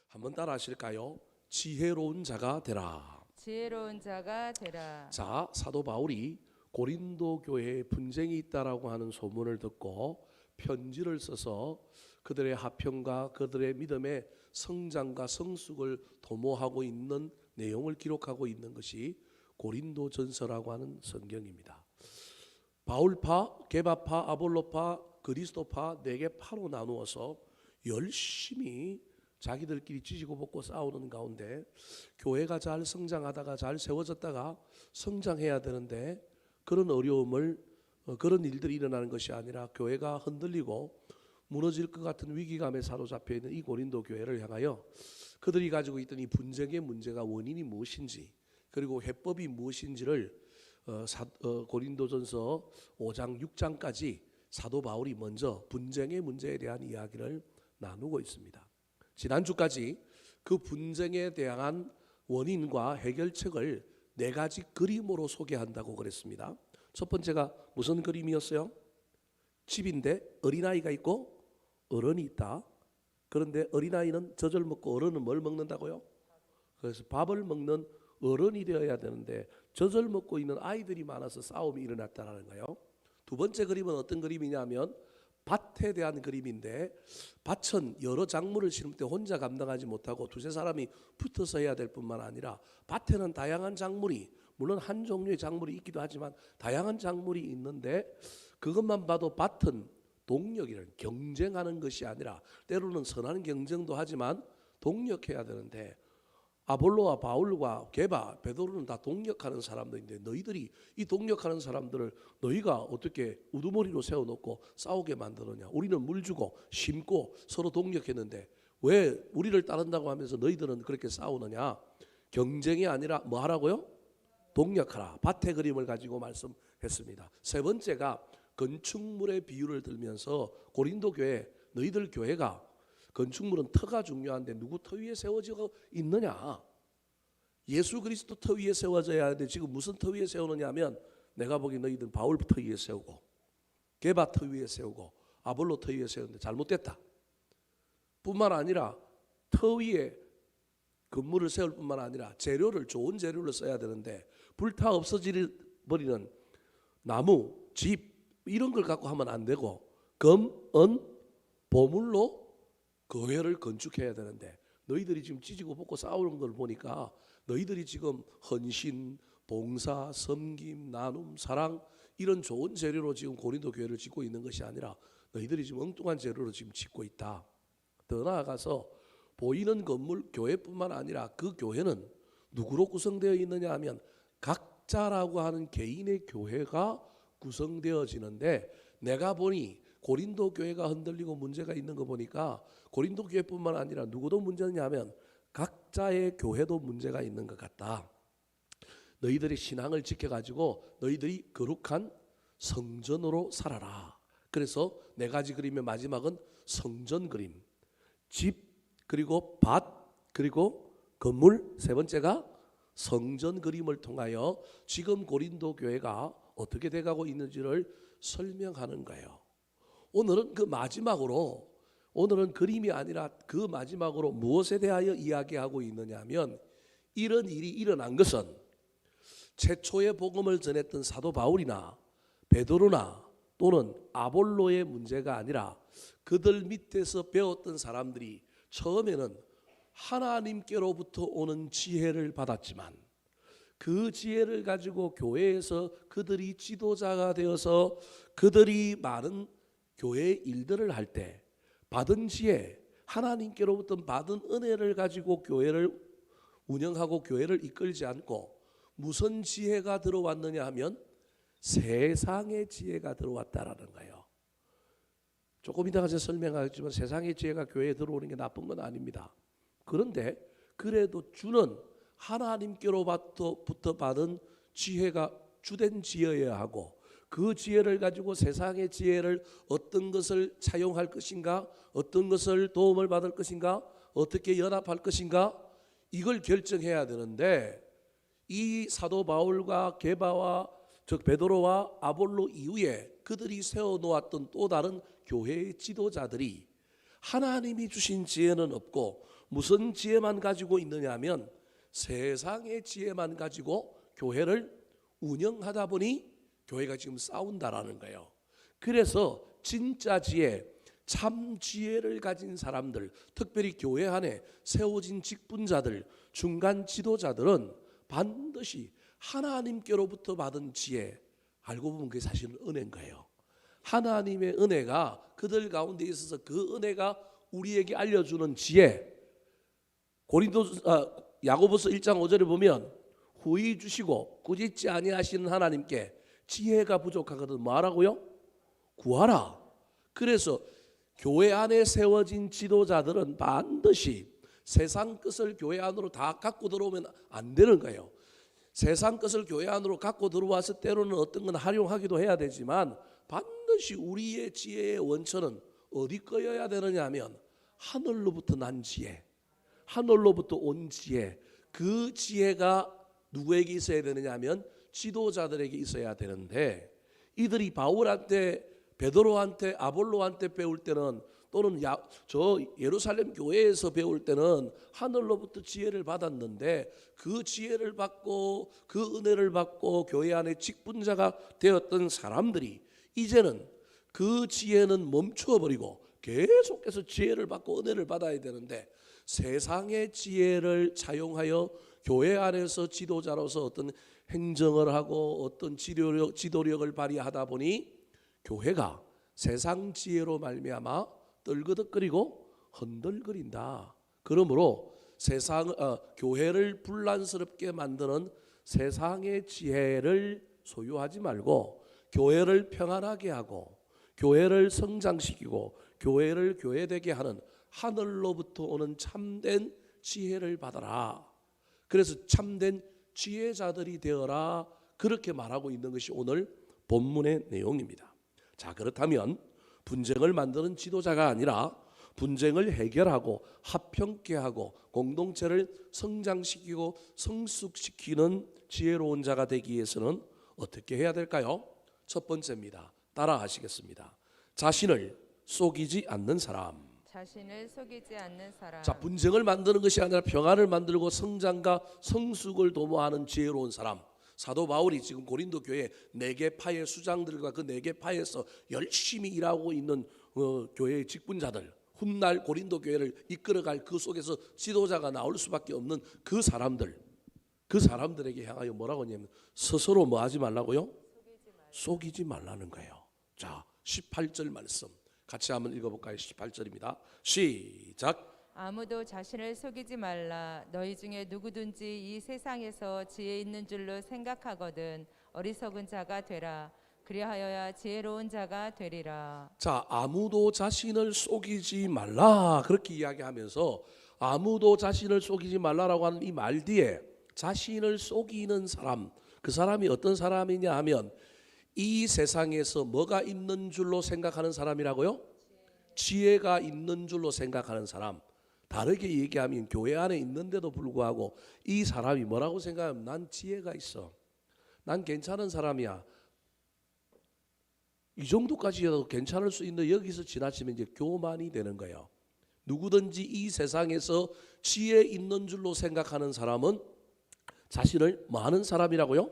한번 따라 하실까요? 지혜로운 자가 되라. 지혜로운 자가 되라. 자, 사도 바울이 고린도 교회에 분쟁이 있다라고 하는 소문을 듣고 편지를 써서 그들의 화평과 그들의 믿음의 성장과 성숙을 도모하고 있는 내용을 기록하고 있는 것이 고린도전서라고 하는 성경입니다. 바울파, 게바파, 아볼로파, 그리스도파 4개 파로 나누어서 열심히 자기들끼리 찢고 볶고 싸우는 가운데 교회가 잘 성장하다가 잘 세워졌다가 성장해야 되는데 그런 어려움을 그런 일들이 일어나는 것이 아니라 교회가 흔들리고 무너질 것 같은 위기감에 사로잡혀 있는 이 고린도 교회를 향하여 그들이 가지고 있던 이 분쟁의 문제가 원인이 무엇인지 그리고 해법이 무엇인지를 고린도전서 5장 6장까지 사도 바울이 먼저 분쟁의 문제에 대한 이야기를 나누고 있습니다. 지난주까지 그 분쟁에 대한 원인과 해결책을 4가지 그림으로 소개한다고 그랬습니다. 첫 번째가 무슨 그림이었어요? 집인데 어린아이가 있고 어른이 있다. 그런데 어린아이는 젖을 먹고 어른은 뭘 먹는다고요? 그래서 밥을 먹는 어른이 되어야 되는데 젖을 먹고 있는 아이들이 많아서 싸움이 일어났다는 거예요. 두 번째 그림은 어떤 그림이냐면 밭에 대한 그림인데 밭은 여러 작물을 심을 때 혼자 감당하지 못하고 두세 사람이 붙어서 해야 될 뿐만 아니라 밭에는 다양한 작물이 물론 한 종류의 작물이 있기도 하지만 다양한 작물이 있는데 그것만 봐도 밭은 동력이라는 경쟁하는 것이 아니라 때로는 선한 경쟁도 하지만 동력해야 되는데 아볼로와 바울과 게바, 베드로는 다 동력하는 사람들인데 너희들이 이 동력하는 사람들을 너희가 어떻게 우두머리로 세워놓고 싸우게 만드느냐. 우리는 물 주고 심고 서로 동력했는데 왜 우리를 따른다고 하면서 너희들은 그렇게 싸우느냐. 경쟁이 아니라 뭐 하라고요? 동력하라. 밭의 그림을 가지고 말씀했습니다. 세 번째가 건축물의 비유를 들면서 고린도 교회 너희들 교회가 건축물은 터가 중요한데 누구 터 위에 세워지고 있느냐. 예수 그리스도 터 위에 세워져야 하는데 지금 무슨 터 위에 세우느냐 하면 내가 보기 너희들 바울 터 위에 세우고 게바 터 위에 세우고 아볼로 터 위에 세우는데 잘못됐다. 뿐만 아니라 터 위에 건물을 세울 뿐만 아니라 재료를 좋은 재료를 써야 되는데 불타 없어버리는 나무, 집 이런 걸 갖고 하면 안 되고 금, 은, 보물로 교회를 건축해야 되는데 너희들이 지금 찢고 볶고 싸우는 걸 보니까 너희들이 지금 헌신, 봉사, 섬김, 나눔, 사랑 이런 좋은 재료로 지금 고린도 교회를 짓고 있는 것이 아니라 너희들이 지금 엉뚱한 재료로 지금 짓고 있다. 더 나아가서 보이는 건물 교회뿐만 아니라 그 교회는 누구로 구성되어 있느냐 하면 각자라고 하는 개인의 교회가 구성되어지는데 내가 보니 고린도 교회가 흔들리고 문제가 있는 거 보니까 고린도 교회뿐만 아니라 누구도 문제냐 하면 각자의 교회도 문제가 있는 것 같다. 너희들의 신앙을 지켜가지고 너희들이 거룩한 성전으로 살아라. 그래서 4가지 그림의 마지막은 성전 그림. 집 그리고 밭 그리고 건물 세 번째가 성전 그림을 통하여 지금 고린도 교회가 어떻게 돼가고 있는지를 설명하는 거예요. 오늘은 그 마지막으로 오늘은 그림이 아니라 그 마지막으로 무엇에 대하여 이야기하고 있느냐 하면 이런 일이 일어난 것은 최초의 복음을 전했던 사도 바울이나 베드로나 또는 아볼로의 문제가 아니라 그들 밑에서 배웠던 사람들이 처음에는 하나님께로부터 오는 지혜를 받았지만 그 지혜를 가지고 교회에서 그들이 지도자가 되어서 그들이 많은 교회의 일들을 할 때 받은 지혜, 하나님께로부터 받은 은혜를 가지고 교회를 운영하고 교회를 이끌지 않고 무슨 지혜가 들어왔느냐 하면 세상의 지혜가 들어왔다라는 거예요. 조금 이따가 제가 설명하겠지만 세상의 지혜가 교회에 들어오는 게 나쁜 건 아닙니다. 그런데 그래도 주는 하나님께로부터 받은 지혜가 주된 지혜여야 하고 그 지혜를 가지고 세상의 지혜를 어떤 것을 차용할 것인가, 어떤 것을 도움을 받을 것인가, 어떻게 연합할 것인가 이걸 결정해야 되는데 이 사도 바울과 게바와 즉 베드로와 아볼로 이후에 그들이 세워놓았던 또 다른 교회의 지도자들이 하나님이 주신 지혜는 없고 무슨 지혜만 가지고 있느냐 하면 세상의 지혜만 가지고 교회를 운영하다 보니 교회가 지금 싸운다라는 거예요. 그래서 진짜 지혜, 참 지혜를 가진 사람들, 특별히 교회 안에 세워진 직분자들, 중간 지도자들은 반드시 하나님께로부터 받은 지혜, 알고 보면 그게 사실은 은혜인 거예요. 하나님의 은혜가 그들 가운데 있어서 그 은혜가 우리에게 알려주는 지혜. 야고보서 1장 5절에 보면 후히 주시고 꾸짖지 아니하시는 하나님께 지혜가 부족하거든 뭐하라고요? 구하라. 그래서 교회 안에 세워진 지도자들은 반드시 세상 것을 교회 안으로 다 갖고 들어오면 안 되는 거예요. 세상 것을 교회 안으로 갖고 들어와서 때로는 어떤 건 활용하기도 해야 되지만 반드시 우리의 지혜의 원천은 어디 거여야 되느냐 하면 하늘로부터 난 지혜, 하늘로부터 온 지혜. 그 지혜가 누구에게 있어야 되느냐 하면 지도자들에게 있어야 되는데, 이들이 바울한테, 베드로한테, 아볼로한테 배울 때는, 또는 저 예루살렘 교회에서 배울 때는 하늘로부터 지혜를 받았는데, 그 지혜를 받고 그 은혜를 받고 교회 안에 직분자가 되었던 사람들이 이제는 그 지혜는 멈추어버리고 계속해서 지혜를 받고 은혜를 받아야 되는데, 세상의 지혜를 차용하여 교회 안에서 지도자로서 어떤 행정을 하고 어떤 지도력을 발휘하다 보니 교회가 세상 지혜로 말미암아 떨그덕거리고 흔들거린다. 그러므로 교회를 분란스럽게 만드는 세상의 지혜를 소유하지 말고 교회를 평안하게 하고 교회를 성장시키고 교회를 교회되게 하는 하늘로부터 오는 참된 지혜를 받아라. 그래서 참된 지혜자들이 되어라. 그렇게 말하고 있는 것이 오늘 본문의 내용입니다. 자, 그렇다면 분쟁을 만드는 지도자가 아니라 분쟁을 해결하고 합평케 하고 공동체를 성장시키고 성숙시키는 지혜로운 자가 되기 위해서는 어떻게 해야 될까요? 첫 번째입니다. 따라 하시겠습니다. 자신을 속이지 않는 사람. 자신을 속이지 않는 사람. 자, 분쟁을 만드는 것이 아니라 평안을 만들고 성장과 성숙을 도모하는 지혜로운 사람. 사도 바울이 지금 고린도 교회 4개 파의 수장들과 그 4개 파에서 열심히 일하고 있는 교회의 직분자들, 훗날 고린도 교회를 이끌어갈 그 속에서 지도자가 나올 수밖에 없는 그 사람들에게 향하여 뭐라고 하냐면 스스로 뭐 하지 말라고요? 속이지 말라는 거예요. 자, 18절 말씀 같이 한번 읽어볼까요? 18절입니다. 시작. 아무도 자신을 속이지 말라. 너희 중에 누구든지 이 세상에서 지혜 있는 줄로 생각하거든 어리석은 자가 되라. 그리하여야 지혜로운 자가 되리라. 자, 아무도 자신을 속이지 말라 그렇게 이야기하면서 아무도 자신을 속이지 말라라고 하는 이 말 뒤에 자신을 속이는 사람, 그 사람이 어떤 사람이냐 하면 이 세상에서 뭐가 있는 줄로 생각하는 사람이라고요? 지혜가 있는 줄로 생각하는 사람. 다르게 얘기하면 교회 안에 있는데도 불구하고 이 사람이 뭐라고 생각하면 난 지혜가 있어, 난 괜찮은 사람이야, 이 정도까지라도 괜찮을 수 있는, 여기서 지나치면 이제 교만이 되는 거예요. 누구든지 이 세상에서 지혜 있는 줄로 생각하는 사람은 자신을 뭐 하는 사람이라고요?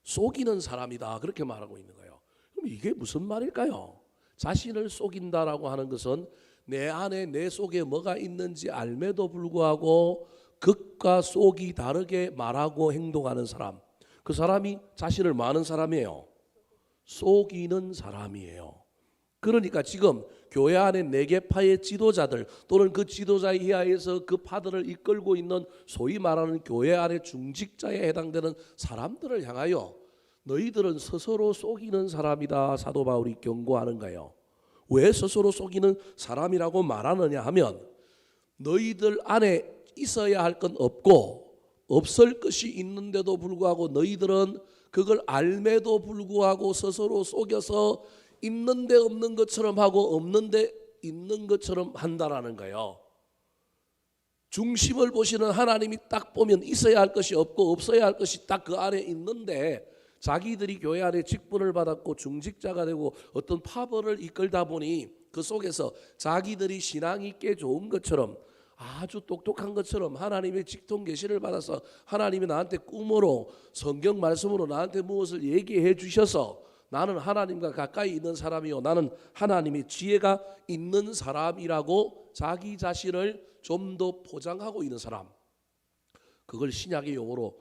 속이는 사람이다. 그렇게 말하고 있는 거예요. 그럼 이게 무슨 말일까요? 자신을 속인다라고 하는 것은 내 안에 내 속에 뭐가 있는지 알매도 불구하고 겉과 속이 다르게 말하고 행동하는 사람. 그 사람이 자신을 뭐 하는 사람이에요? 속이는 사람이에요. 그러니까 지금 교회 안에 4개 파의 지도자들 또는 그 지도자 이하에서 그 파들을 이끌고 있는 소위 말하는 교회 안의 중직자에 해당되는 사람들을 향하여 너희들은 스스로 속이는 사람이다. 사도 바울이 경고하는 거예요. 왜 스스로 속이는 사람이라고 말하느냐 하면 너희들 안에 있어야 할 건 없고 없을 것이 있는데도 불구하고 너희들은 그걸 알매도 불구하고 스스로 속여서 있는데 없는 것처럼 하고 없는데 있는 것처럼 한다라는 거예요. 중심을 보시는 하나님이 딱 보면 있어야 할 것이 없고 없어야 할 것이 딱 그 안에 있는데 자기들이 교회 안에 직분을 받았고 중직자가 되고 어떤 파벌을 이끌다 보니 그 속에서 자기들이 신앙이 꽤 좋은 것처럼 아주 똑똑한 것처럼 하나님의 직통 계시를 받아서 하나님이 나한테 꿈으로 성경 말씀으로 나한테 무엇을 얘기해 주셔서 나는 하나님과 가까이 있는 사람이요 나는 하나님의 지혜가 있는 사람이라고 자기 자신을 좀 더 포장하고 있는 사람, 그걸 신약의 용어로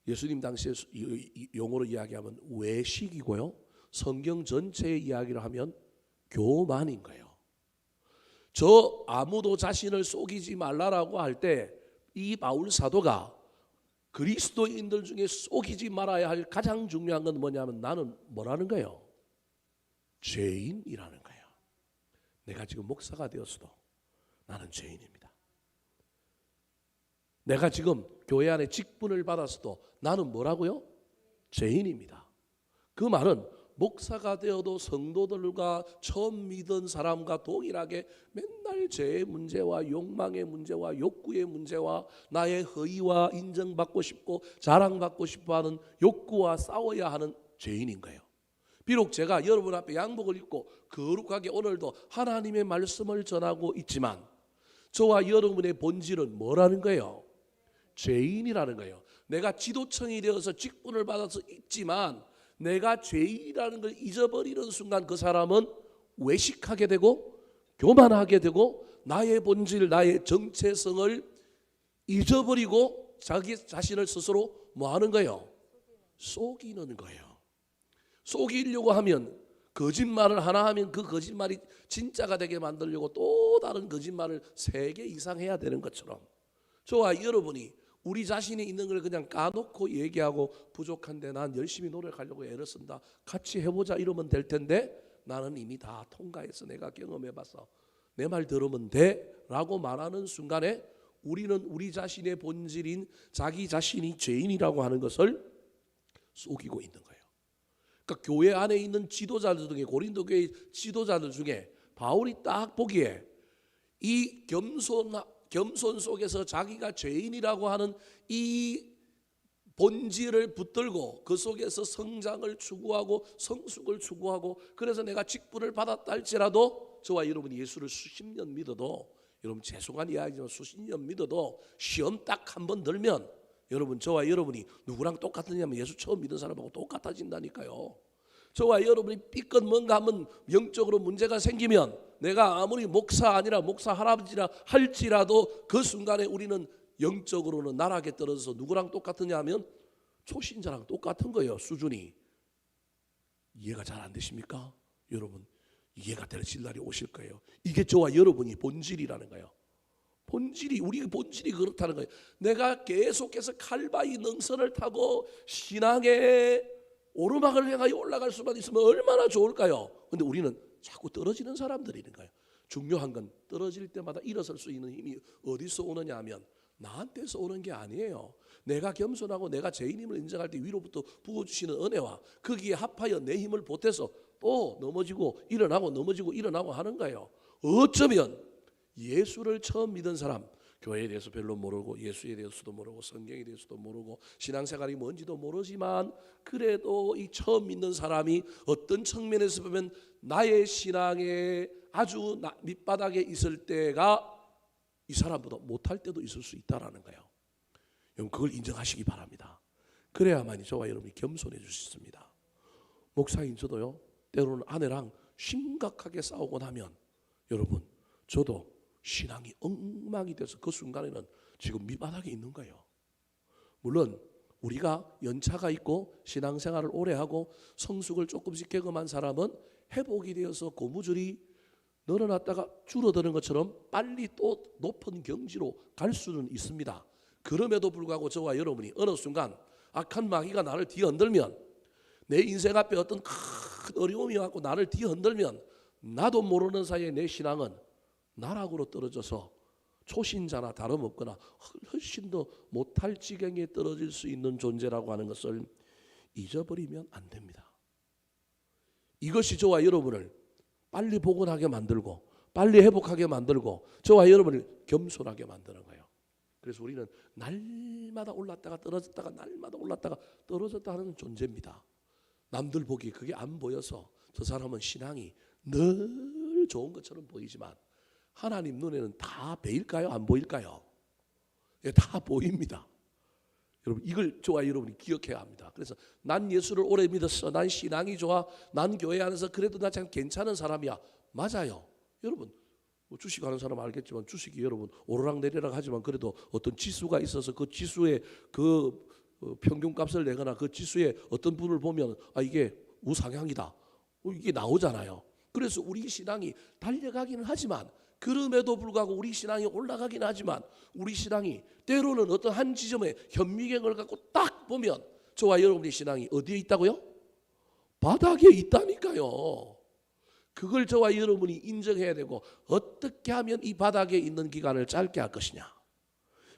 예수님 당시의 용어로 이야기하면 외식이고요, 성경 전체의 이야기를 하면 교만인 거예요. 저 아무도 자신을 속이지 말라라고 할 때 이 바울 사도가 그리스도인들 중에 속이지 말아야 할 가장 중요한 건 뭐냐면 나는 뭐라는 거예요? 죄인이라는 거예요. 내가 지금 목사가 되었어도 나는 죄인입니다. 내가 지금 교회 안에 직분을 받았어도 나는 뭐라고요? 죄인입니다. 그 말은 목사가 되어도 성도들과 처음 믿은 사람과 동일하게 맨날 죄의 문제와 욕망의 문제와 욕구의 문제와 나의 허위와 인정받고 싶고 자랑받고 싶어하는 욕구와 싸워야 하는 죄인인 거예요. 비록 제가 여러분 앞에 양복을 입고 거룩하게 오늘도 하나님의 말씀을 전하고 있지만 저와 여러분의 본질은 뭐라는 거예요? 죄인이라는 거예요. 내가 지도청이 되어서 직분을 받아서 있지만 내가 죄인이라는 걸 잊어버리는 순간 그 사람은 외식하게 되고 교만하게 되고 나의 본질, 나의 정체성을 잊어버리고 자기 자신을 스스로 뭐 하는 거예요? 속이는 거예요. 속이려고 하면 거짓말을 하나 하면 그 거짓말이 진짜가 되게 만들려고 또 다른 거짓말을 3개 이상 해야 되는 것처럼 저와 여러분이 우리 자신이 있는 걸 그냥 까놓고 얘기하고 부족한데 난 열심히 노력하려고 애를 쓴다, 같이 해보자 이러면 될 텐데 나는 이미 다 통과해서 내가 경험해봐서 내 말 들으면 돼 라고 말하는 순간에 우리는 우리 자신의 본질인 자기 자신이 죄인이라고 하는 것을 속이고 있는 거예요. 그러니까 교회 안에 있는 지도자들 중에 고린도 교회 지도자들 중에 바울이 딱 보기에 이 겸손 속에서 자기가 죄인이라고 하는 이 본질을 붙들고 그 속에서 성장을 추구하고 성숙을 추구하고 그래서 내가 직분을 받았다 할지라도 저와 여러분이 예수를 수십 년 믿어도 여러분 죄송한 이야기지만 수십 년 믿어도 시험 딱 한 번 들면 여러분 저와 여러분이 누구랑 똑같으냐면 예수 처음 믿은 사람하고 똑같아진다니까요. 저와 여러분이 삐끗 뭔가 하면 영적으로 문제가 생기면 내가 아무리 목사 아니라 목사 할아버지라 할지라도 그 순간에 우리는 영적으로는 나락에 떨어져서 누구랑 똑같으냐 하면 초신자랑 똑같은 거예요. 수준이. 이해가 잘 안 되십니까? 여러분 이해가 되실 날이 오실 거예요. 이게 저와 여러분이 본질이라는 거예요. 본질이 우리 본질이 그렇다는 거예요. 내가 계속해서 칼바위 능선을 타고 신앙의 오르막을 향하여 올라갈 수만 있으면 얼마나 좋을까요? 근데 우리는 자꾸 떨어지는 사람들이는 거예요. 중요한 건 떨어질 때마다 일어설 수 있는 힘이 어디서 오느냐 하면 나한테서 오는 게 아니에요. 내가 겸손하고 내가 죄인임을 인정할 때 위로부터 부어주시는 은혜와 거기에 합하여 내 힘을 보태서 또 넘어지고 일어나고 넘어지고 일어나고 하는 거예요. 어쩌면 예수를 처음 믿은 사람, 교회에 대해서 별로 모르고 예수에 대해서도 모르고 성경에 대해서도 모르고 신앙생활이 뭔지도 모르지만 그래도 이 처음 믿는 사람이 어떤 측면에서 보면 나의 신앙에 아주 밑바닥에 있을 때가 이 사람보다 못할 때도 있을 수 있다라는 거예요. 여러분 그걸 인정하시기 바랍니다. 그래야만이 저와 여러분이 겸손해질 수 있습니다. 목사인 저도요 때로는 아내랑 심각하게 싸우고 나면 여러분 저도 신앙이 엉망이 돼서 그 순간에는 지금 밑바닥에 있는 거예요. 물론 우리가 연차가 있고 신앙생활을 오래 하고 성숙을 조금씩 경험한 사람은 회복이 되어서 고무줄이 늘어났다가 줄어드는 것처럼 빨리 또 높은 경지로 갈 수는 있습니다. 그럼에도 불구하고 저와 여러분이 어느 순간 악한 마귀가 나를 뒤흔들면 내 인생 앞에 어떤 큰 어려움이 왔고 나를 뒤흔들면 나도 모르는 사이에 내 신앙은 나락으로 떨어져서 초신자나 다름없거나 훨씬 더 못할 지경에 떨어질 수 있는 존재라고 하는 것을 잊어버리면 안 됩니다. 이것이 저와 여러분을 빨리 복원하게 만들고 빨리 회복하게 만들고 저와 여러분을 겸손하게 만드는 거예요. 그래서 우리는 날마다 올랐다가 떨어졌다가 날마다 올랐다가 떨어졌다 하는 존재입니다. 남들 보기에 그게 안 보여서 저 사람은 신앙이 늘 좋은 것처럼 보이지만 하나님 눈에는 다 베일까요? 안 보일까요? 예, 다 보입니다. 여러분 이걸 저와 여러분이 기억해야 합니다. 그래서 난 예수를 오래 믿었어. 난 신앙이 좋아. 난 교회 안에서 그래도 나 참 괜찮은 사람이야. 맞아요. 여러분 뭐 주식하는 사람 알겠지만 주식이 여러분 오르락내리락 하지만 그래도 어떤 지수가 있어서 그 지수의 그 평균값을 내거나 그 지수의 어떤 분을 보면 아 이게 우상향이다. 이게 나오잖아요. 그래서 우리 신앙이 달려가기는 하지만 그럼에도 불구하고 우리 신앙이 올라가긴 하지만 우리 신앙이 때로는 어떤 한 지점에 현미경을 갖고 딱 보면 저와 여러분의 신앙이 어디에 있다고요? 바닥에 있다니까요. 그걸 저와 여러분이 인정해야 되고 어떻게 하면 이 바닥에 있는 기간을 짧게 할 것이냐.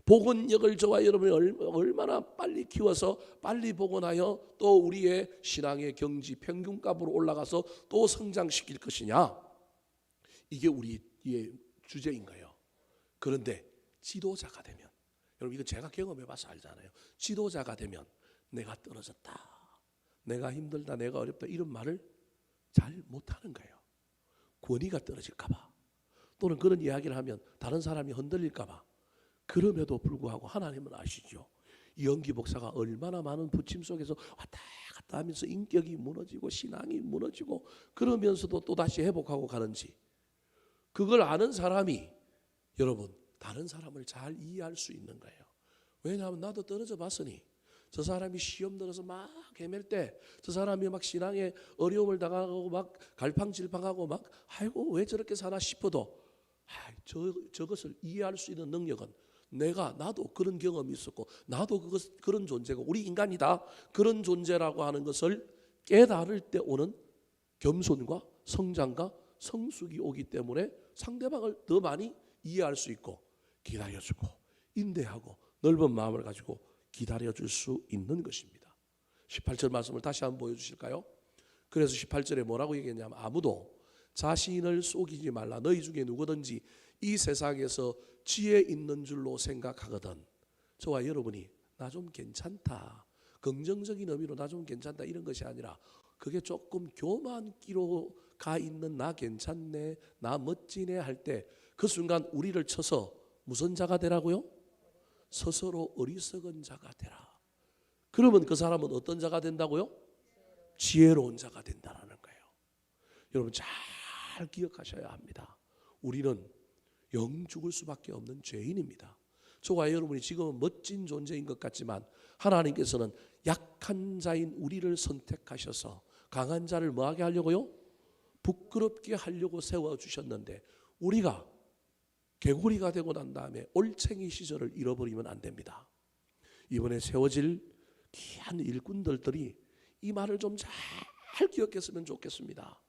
복원력을 저와 여러분이 얼마나 빨리 키워서 빨리 복원하여 또 우리의 신앙의 경지 평균값으로 올라가서 또 성장시킬 것이냐. 이게 우리의 주제인 거예요. 그런데 지도자가 되면 여러분 이거 제가 경험해봐서 알잖아요. 지도자가 되면 내가 떨어졌다, 내가 힘들다, 내가 어렵다 이런 말을 잘 못하는 거예요. 권위가 떨어질까 봐 또는 그런 이야기를 하면 다른 사람이 흔들릴까 봐. 그럼에도 불구하고 하나님은 아시죠. 이영기 목사가 얼마나 많은 부침 속에서 왔다 갔다 하면서 인격이 무너지고 신앙이 무너지고 그러면서도 또다시 회복하고 가는지 그걸 아는 사람이 여러분 다른 사람을 잘 이해할 수 있는 거예요. 왜냐하면 나도 떨어져 봤으니 저 사람이 시험 들어서 막 헤맬 때 저 사람이 막 신앙에 어려움을 당하고 막 갈팡질팡하고 막 아이고 왜 저렇게 사나 싶어도 저것을 이해할 수 있는 능력은 나도 그런 경험이 있었고 나도 그런 존재고 우리 인간이다 그런 존재라고 하는 것을 깨달을 때 오는 겸손과 성장과 성숙이 오기 때문에 상대방을 더 많이 이해할 수 있고 기다려주고 인내하고 넓은 마음을 가지고 기다려줄 수 있는 것입니다. 18절 말씀을 다시 한번 보여주실까요? 그래서 18절에 뭐라고 얘기했냐면 아무도 자신을 속이지 말라. 너희 중에 누구든지 이 세상에서 지혜 있는 줄로 생각하거든. 저와 여러분이 나 좀 괜찮다, 긍정적인 의미로 나 좀 괜찮다 이런 것이 아니라 그게 조금 교만기로 가 있는 나 괜찮네, 나 멋지네 할 때 그 순간 우리를 쳐서 무슨 자가 되라고요? 스스로 어리석은 자가 되라. 그러면 그 사람은 어떤 자가 된다고요? 지혜로운 자가 된다는 거예요. 여러분 잘 기억하셔야 합니다. 우리는 영 죽을 수밖에 없는 죄인입니다. 저와 여러분이 지금은 멋진 존재인 것 같지만 하나님께서는 약한 자인 우리를 선택하셔서 강한 자를 뭐하게 하려고요? 부끄럽게 하려고 세워주셨는데 우리가 개구리가 되고 난 다음에 올챙이 시절을 잃어버리면 안 됩니다. 이번에 세워질 귀한 일꾼들이 이 말을 좀 잘 기억했으면 좋겠습니다.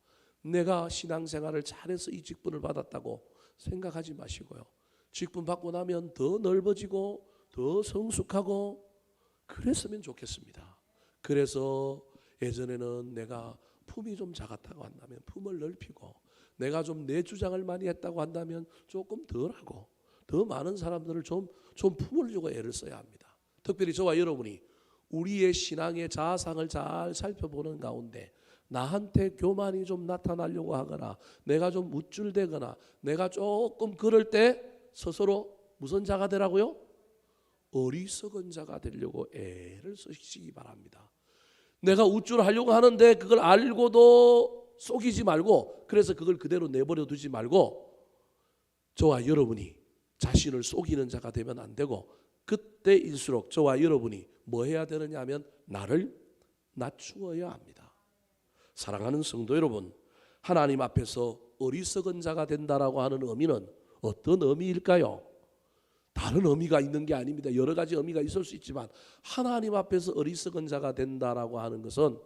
내가 신앙생활을 잘해서 이 직분을 받았다고 생각하지 마시고요. 직분 받고 나면 더 넓어지고 더 성숙하고 그랬으면 좋겠습니다. 그래서 예전에는 내가 품이 좀 작았다고 한다면 품을 넓히고 내가 좀 내 주장을 많이 했다고 한다면 조금 덜하고 더 많은 사람들을 좀 품을 주고 애를 써야 합니다. 특별히 저와 여러분이 우리의 신앙의 자아상을 잘 살펴보는 가운데 나한테 교만이 좀 나타나려고 하거나 내가 좀 우쭐대거나 내가 조금 그럴 때 스스로 무슨 자가 되라고요? 어리석은 자가 되려고 애를 쓰시기 바랍니다. 내가 우쭐하려고 하는데 그걸 알고도 속이지 말고 그래서 그걸 그대로 내버려 두지 말고 저와 여러분이 자신을 속이는 자가 되면 안 되고 그때일수록 저와 여러분이 뭐 해야 되느냐 하면 나를 낮추어야 합니다. 사랑하는 성도 여러분, 하나님 앞에서 어리석은 자가 된다라고 하는 의미는 어떤 의미일까요? 다른 의미가 있는 게 아닙니다. 여러 가지 의미가 있을 수 있지만 하나님 앞에서 어리석은 자가 된다라고 하는 것은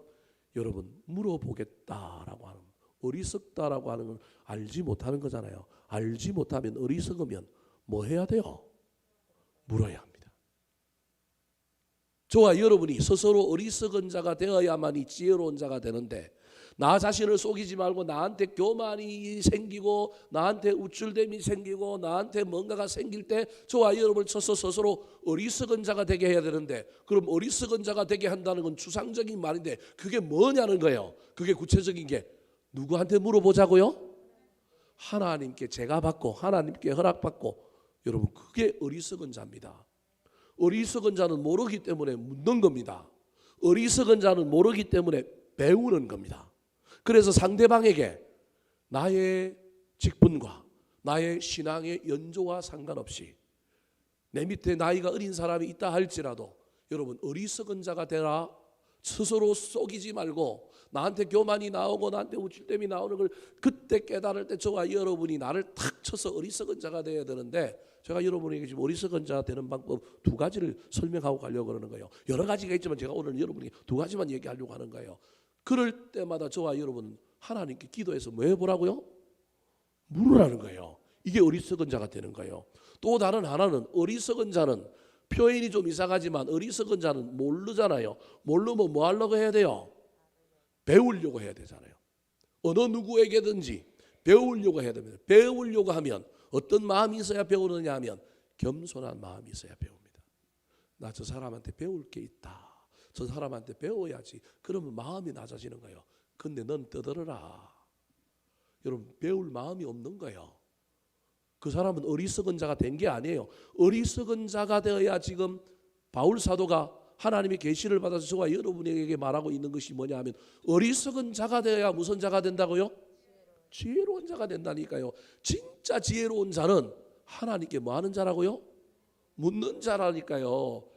여러분 물어보겠다라고 하는 어리석다라고 하는 건 알지 못하는 거잖아요. 알지 못하면 어리석으면 뭐 해야 돼요? 물어야 합니다. 저와 여러분이 스스로 어리석은 자가 되어야만이 지혜로운 자가 되는데 나 자신을 속이지 말고 나한테 교만이 생기고 나한테 우쭐됨이 생기고 나한테 뭔가가 생길 때 저와 여러분을 쳐서 스스로 어리석은 자가 되게 해야 되는데 그럼 어리석은 자가 되게 한다는 건 추상적인 말인데 그게 뭐냐는 거예요. 그게 구체적인 게 누구한테 물어보자고요? 하나님께 제가 받고 하나님께 허락받고, 여러분 그게 어리석은 자입니다. 어리석은 자는 모르기 때문에 묻는 겁니다. 어리석은 자는 모르기 때문에 배우는 겁니다. 그래서 상대방에게 나의 직분과 나의 신앙의 연조와 상관없이 내 밑에 나이가 어린 사람이 있다 할지라도 여러분 어리석은 자가 되라. 스스로 속이지 말고 나한테 교만이 나오고 나한테 우쭐댐이 나오는 걸 그때 깨달을 때 저와 여러분이 나를 탁 쳐서 어리석은 자가 되어야 되는데, 제가 여러분에게 지금 어리석은 자 되는 방법 두 가지를 설명하고 가려고 그러는 거예요. 여러 가지가 있지만 제가 오늘 여러분에게 두 가지만 얘기하려고 하는 거예요. 그럴 때마다 저와 여러분은 하나님께 기도해서 뭐 해보라고요? 물으라는 거예요. 이게 어리석은 자가 되는 거예요. 또 다른 하나는 어리석은 자는 표현이 좀 이상하지만 어리석은 자는 모르잖아요. 모르면 뭐 하려고 해야 돼요? 배우려고 해야 되잖아요. 어느 누구에게든지 배우려고 해야 됩니다. 배우려고 하면 어떤 마음이 있어야 배우느냐 하면 겸손한 마음이 있어야 배웁니다. 나 저 사람한테 배울 게 있다. 저 사람한테 배워야지. 그러면 마음이 낮아지는 거예요. 근데 넌 떠들어라. 여러분 배울 마음이 없는 거예요. 그 사람은 어리석은 자가 된 게 아니에요. 어리석은 자가 되어야 지금 바울 사도가 하나님의 계시를 받아서 저와 여러분에게 말하고 있는 것이 뭐냐 하면 어리석은 자가 되어야 무슨 자가 된다고요? 지혜로운 자가 된다니까요. 진짜 지혜로운 자는 하나님께 뭐 하는 자라고요? 묻는 자라니까요.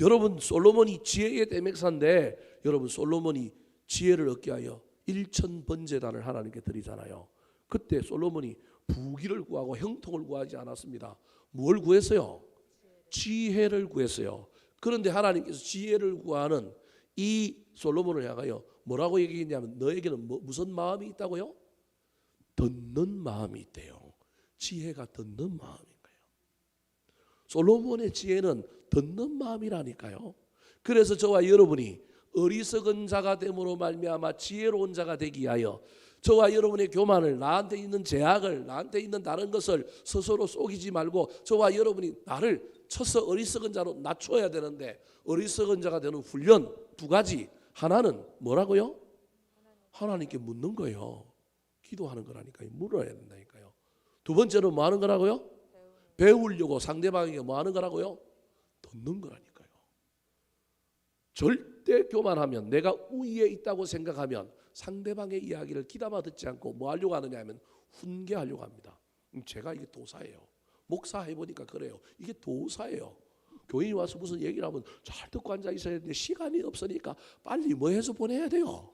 여러분 솔로몬이 지혜의 대맥사인데 여러분 솔로몬이 지혜를 얻게 하여 1,000번제단을 하나님께 드리잖아요. 그때 솔로몬이 부귀를 구하고 형통을 구하지 않았습니다. 뭘 구했어요? 지혜를 구했어요. 그런데 하나님께서 지혜를 구하는 이 솔로몬을 향하여 뭐라고 얘기했냐면 너에게는 무슨 마음이 있다고요? 듣는 마음이 있대요. 지혜가 듣는 마음인 거예요. 솔로몬의 지혜는 듣는 마음이라니까요. 그래서 저와 여러분이 어리석은 자가 됨으로 말미암아 지혜로운 자가 되기 위하여 저와 여러분의 교만을, 나한테 있는 제약을, 나한테 있는 다른 것을 스스로 속이지 말고 저와 여러분이 나를 쳐서 어리석은 자로 낮춰야 되는데, 어리석은 자가 되는 훈련 두 가지. 하나는 뭐라고요? 하나님께 묻는 거예요. 기도하는 거라니까요. 물어야 된다니까요. 두 번째로 뭐 하는 거라고요? 배우려고 상대방에게 뭐 하는 거라고요? 듣는 거라니까요. 절대 교만하면, 내가 우위에 있다고 생각하면 상대방의 이야기를 귀담아 듣지 않고 뭐 하려고 하느냐 하면 훈계하려고 합니다. 제가 이게 도사예요. 목사 해보니까 그래요. 이게 도사예요. 교인이 와서 무슨 얘기를 하면 잘 듣고 앉아 있어야 되는데 시간이 없으니까 빨리 뭐 해서 보내야 돼요.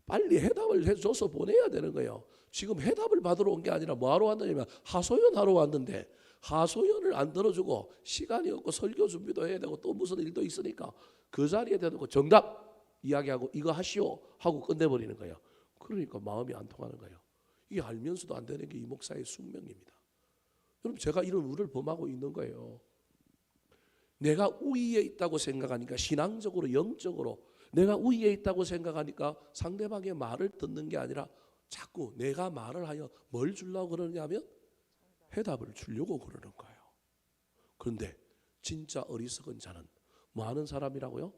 빨리 해답을 해줘서 보내야 되는 거예요. 지금 해답을 받으러 온 게 아니라 뭐 하러 왔느냐면 하소연 하러 왔는데 하소연을 안 들어주고 시간이 없고 설교 준비도 해야 되고 또 무슨 일도 있으니까 그 자리에 대놓고 정답 이야기하고 이거 하시오 하고 끝내버리는 거예요. 그러니까 마음이 안 통하는 거예요. 이게 알면서도 안 되는 게 이 목사의 숙명입니다. 여러분 제가 이런 우를 범하고 있는 거예요. 내가 우위에 있다고 생각하니까 신앙적으로 영적으로 내가 우위에 있다고 생각하니까 상대방의 말을 듣는 게 아니라 자꾸 내가 말을 하여 뭘 주려고 그러냐면 해답을 주려고 그러는 거예요. 그런데 진짜 어리석은 자는 뭐 하는 사람이라고요?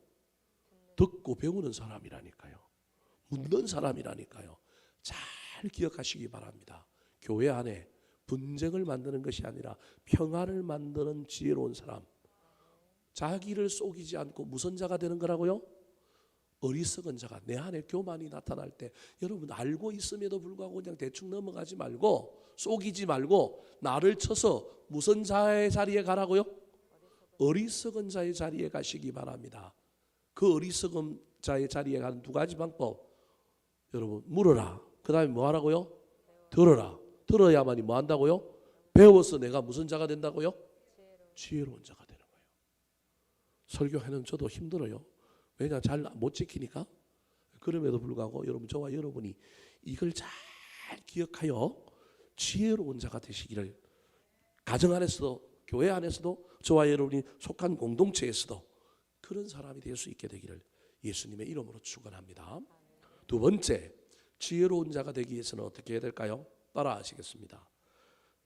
듣고 배우는 사람이라니까요. 묻는 사람이라니까요. 잘 기억하시기 바랍니다. 교회 안에 분쟁을 만드는 것이 아니라 평화를 만드는 지혜로운 사람, 자기를 속이지 않고 무슨 자가 되는 거라고요? 어리석은 자가. 내 안에 교만이 나타날 때 여러분 알고 있음에도 불구하고 그냥 대충 넘어가지 말고 속이지 말고 나를 쳐서 무슨 자의 자리에 가라고요? 어리석은 자의 자리에 가시기 바랍니다. 그 어리석은 자의 자리에 가는 두 가지 방법, 여러분 물어라. 그 다음에 뭐 하라고요? 들어라. 들어야만이 뭐 한다고요? 배워서 내가 무슨 자가 된다고요? 지혜로운 자가 되는 거예요. 설교하는 저도 힘들어요. 왜냐 잘 못 지키니까. 그럼에도 불구하고 여러분 저와 여러분이 이걸 잘 기억하여 지혜로운 자가 되시기를, 가정 안에서도 교회 안에서도 저와 여러분이 속한 공동체에서도 그런 사람이 될 수 있게 되기를 예수님의 이름으로 축원합니다. 두 번째, 지혜로운 자가 되기 위해서는 어떻게 해야 될까요? 따라 하시겠습니다.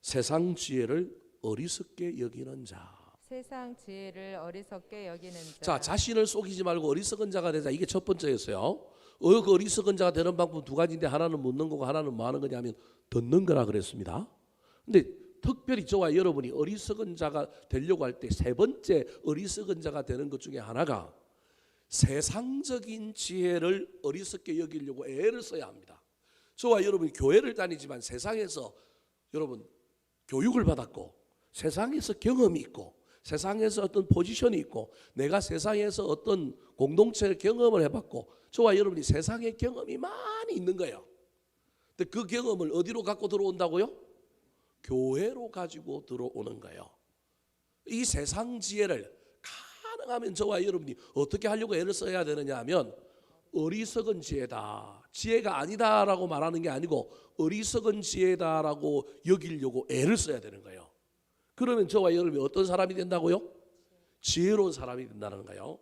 세상 지혜를 어리석게 여기는 자. 세상 지혜를 어리석게 여기는 자. 자, 자신을 속이지 말고 어리석은 자가 되자. 이게 첫 번째였어요. 그 어리석은 자가 되는 방법 두 가지인데 하나는 묻는 거고 하나는 뭐 하는 거냐면 듣는 거라 그랬습니다. 근데 특별히 저와 여러분이 어리석은 자가 되려고 할 때 세 번째 어리석은 자가 되는 것 중에 하나가 세상적인 지혜를 어리석게 여기려고 애를 써야 합니다. 저와 여러분이 교회를 다니지만 세상에서 여러분 교육을 받았고 세상에서 경험이 있고 세상에서 어떤 포지션이 있고 내가 세상에서 어떤 공동체를 경험을 해봤고 저와 여러분이 세상의 경험이 많이 있는 거예요. 근데 그 경험을 어디로 갖고 들어온다고요? 교회로 가지고 들어오는 거예요. 이 세상 지혜를 가능하면 저와 여러분이 어떻게 하려고 애를 써야 되느냐 하면 어리석은 지혜다, 지혜가 아니다라고 말하는 게 아니고 어리석은 지혜다라고 여기려고 애를 써야 되는 거예요. 그러면 저와 여러분이 어떤 사람이 된다고요? 지혜로운 사람이 된다는 거예요.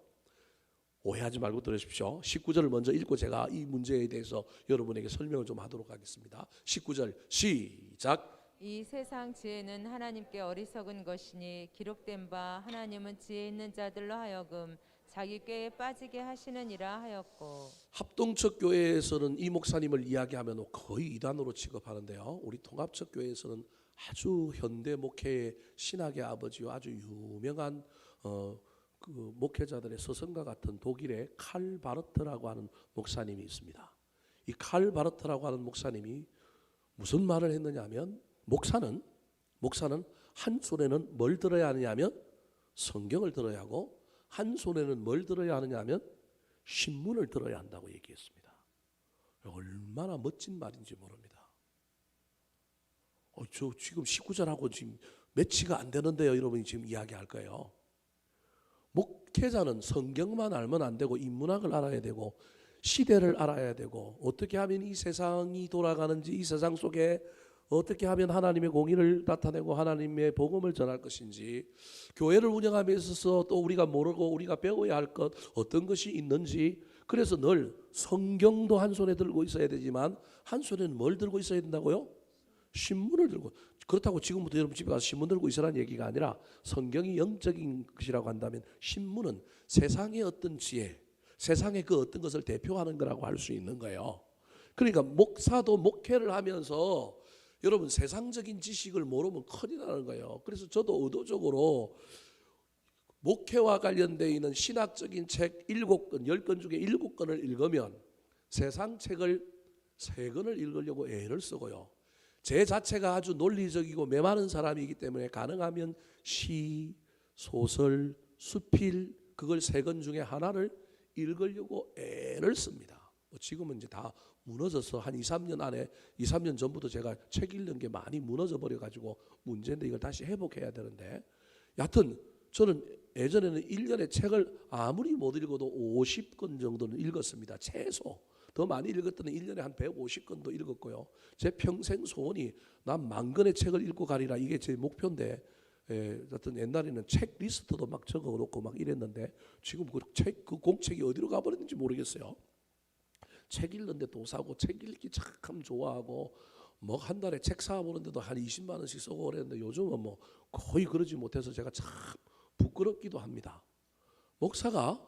오해하지 말고 들으십시오. 19절을 먼저 읽고 제가 이 문제에 대해서 여러분에게 설명을 좀 하도록 하겠습니다. 19절 시작. 이 세상 지혜는 하나님께 어리석은 것이니 기록된 바 하나님은 지혜 있는 자들로 하여금 자기 꾀에 빠지게 하시느니라 하였고. 합동적 교회에서는 이 목사님을 이야기하면 거의 이단으로 취급하는데요. 우리 통합적 교회에서는 아주 현대 목회의 신학의 아버지와 아주 유명한 그 목회자들의 서성과 같은 독일의 칼 바르트라고 하는 목사님이 있습니다. 이 칼 바르트라고 하는 목사님이 무슨 말을 했느냐 하면 목사는 한 손에는 뭘 들어야 하느냐면 성경을 들어야 하고 한 손에는 뭘 들어야 하느냐 하면 신문을 들어야 한다고 얘기했습니다. 얼마나 멋진 말인지 모릅니다. 저 지금 19절하고 지금 매치가 안 되는데요. 여러분이 지금 이야기할 거예요. 목회자는 성경만 알면 안 되고 인문학을 알아야 되고 시대를 알아야 되고 어떻게 하면 이 세상이 돌아가는지 이 세상 속에 어떻게 하면 하나님의 공의를 나타내고 하나님의 복음을 전할 것인지 교회를 운영함에 있어서 또 우리가 모르고 우리가 배워야 할 것 어떤 것이 있는지 그래서 늘 성경도 한 손에 들고 있어야 되지만 한 손에는 뭘 들고 있어야 된다고요? 신문을 들고. 그렇다고 지금부터 여러분 집에 가서 신문 들고 있으라는 얘기가 아니라 성경이 영적인 것이라고 한다면 신문은 세상의 어떤 지혜 세상의 그 어떤 것을 대표하는 거라고 할 수 있는 거예요. 그러니까 목사도 목회를 하면서 여러분 세상적인 지식을 모르면 큰일 나는 거예요. 그래서 저도 의도적으로 목회와 관련되어 있는 신학적인 책 7권, 10권 중에 7권을 읽으면 세상 책을 3권을 읽으려고 애를 쓰고요. 제 자체가 아주 논리적이고 메마른 사람이기 때문에 가능하면 시, 소설, 수필 그걸 3권 중에 하나를 읽으려고 애를 씁니다. 지금은 이제 다 무너져서 한 2, 3년 안에 2, 3년 전부터 제가 책 읽는 게 많이 무너져 버려가지고 문제인데 이걸 다시 회복해야 되는데 여하튼 저는 예전에는 1년에 책을 아무리 못 읽어도 50권 정도는 읽었습니다. 최소. 더 많이 읽었더니 1년에 한 150권도 읽었고요. 제 평생 소원이 난 10,000권의 책을 읽고 가리라 이게 제 목표인데 하여튼 옛날에는 책 리스트도 막 적어놓고 막 이랬는데 지금 그 공책이 어디로 가버렸는지 모르겠어요. 책 읽는데 도 사고 책 읽기 참 좋아하고 뭐 한 달에 책 사보는데도 한 20만 원씩 쓰고 그랬는데 요즘은 뭐 거의 그러지 못해서 제가 참 부끄럽기도 합니다. 목사가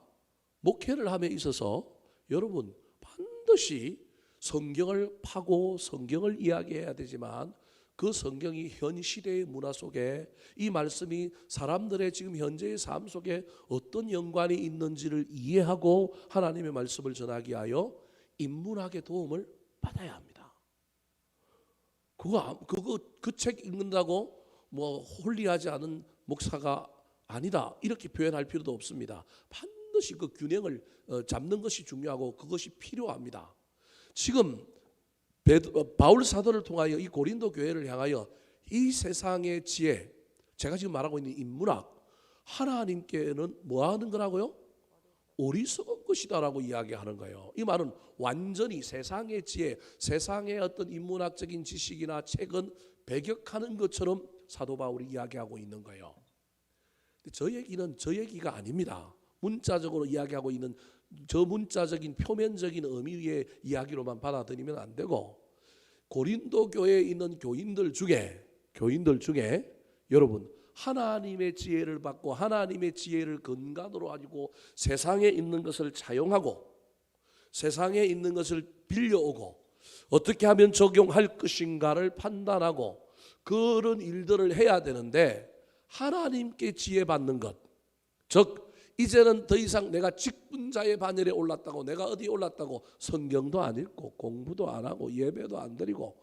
목회를 함에 있어서 여러분 반드시 성경을 파고 성경을 이야기해야 되지만 그 성경이 현 시대의 문화 속에 이 말씀이 사람들의 지금 현재의 삶 속에 어떤 연관이 있는지를 이해하고 하나님의 말씀을 전하기 위하여 인문학의 도움을 받아야 합니다. 그 책 읽는다고 뭐 홀리하지 않은 목사가 아니다 이렇게 표현할 필요도 없습니다. 반드시 그 균형을 잡는 것이 중요하고 그것이 필요합니다. 지금 바울 사도를 통하여 이 고린도 교회를 향하여 이 세상의 지혜 제가 지금 말하고 있는 인문학 하나님께는 뭐 하는 거라고요? 어리석은 것이다라고 이야기하는 거예요. 이 말은 완전히 세상의 지혜, 세상의 어떤 인문학적인 지식이나 책은 배격하는 것처럼 사도 바울이 이야기하고 있는 거예요. 근데 저 얘기는 저 얘기가 아닙니다. 문자적으로 이야기하고 있는 저 문자적인 표면적인 의미의 이야기로만 받아들이면 안 되고 고린도 교회에 있는 교인들 중에 여러분 하나님의 지혜를 받고 하나님의 지혜를 근간으로 가지고 세상에 있는 것을 차용하고 세상에 있는 것을 빌려오고 어떻게 하면 적용할 것인가를 판단하고 그런 일들을 해야 되는데, 하나님께 지혜 받는 것, 즉 이제는 더 이상 내가 직분자의 반열에 올랐다고, 내가 어디에 올랐다고 성경도 안 읽고 공부도 안 하고 예배도 안 드리고,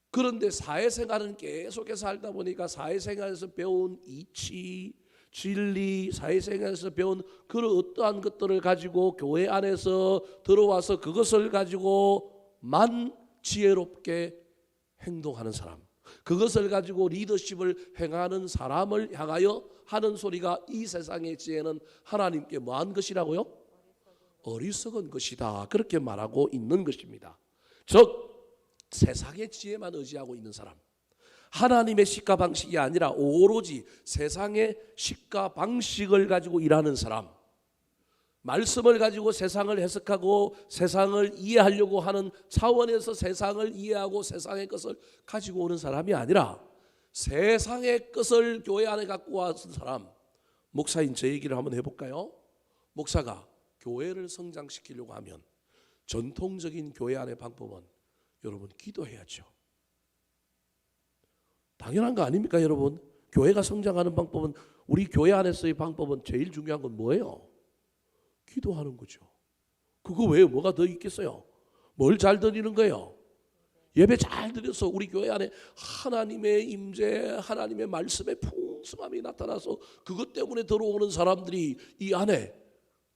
그런데 사회생활은 계속해서 살다 보니까 사회생활에서 배운 이치, 진리, 사회생활에서 배운 그런 어떠한 것들을 가지고 교회 안에서 들어와서 그것을 가지고만 지혜롭게 행동하는 사람, 그것을 가지고 리더십을 행하는 사람을 향하여 하는 소리가, 이 세상의 지혜는 하나님께 뭐한 것이라고요? 어리석은 것이다, 그렇게 말하고 있는 것입니다. 즉 세상의 지혜만 의지하고 있는 사람, 하나님의 식가 방식이 아니라 오로지 세상의 식가 방식을 가지고 일하는 사람, 말씀을 가지고 세상을 해석하고 세상을 이해하려고 하는 차원에서 세상을 이해하고 세상의 것을 가지고 오는 사람이 아니라 세상의 것을 교회 안에 갖고 왔은 사람. 목사인 제 얘기를 한번 해볼까요? 목사가 교회를 성장시키려고 하면 전통적인 교회 안의 방법은 여러분 기도해야죠. 당연한 거 아닙니까 여러분? 교회가 성장하는 방법은, 우리 교회 안에서의 방법은 제일 중요한 건 뭐예요? 기도하는 거죠. 그거 외에 뭐가 더 있겠어요? 뭘 잘 드리는 거예요? 예배 잘 드려서 우리 교회 안에 하나님의 임재, 하나님의 말씀의 풍성함이 나타나서 그것 때문에 들어오는 사람들이 이 안에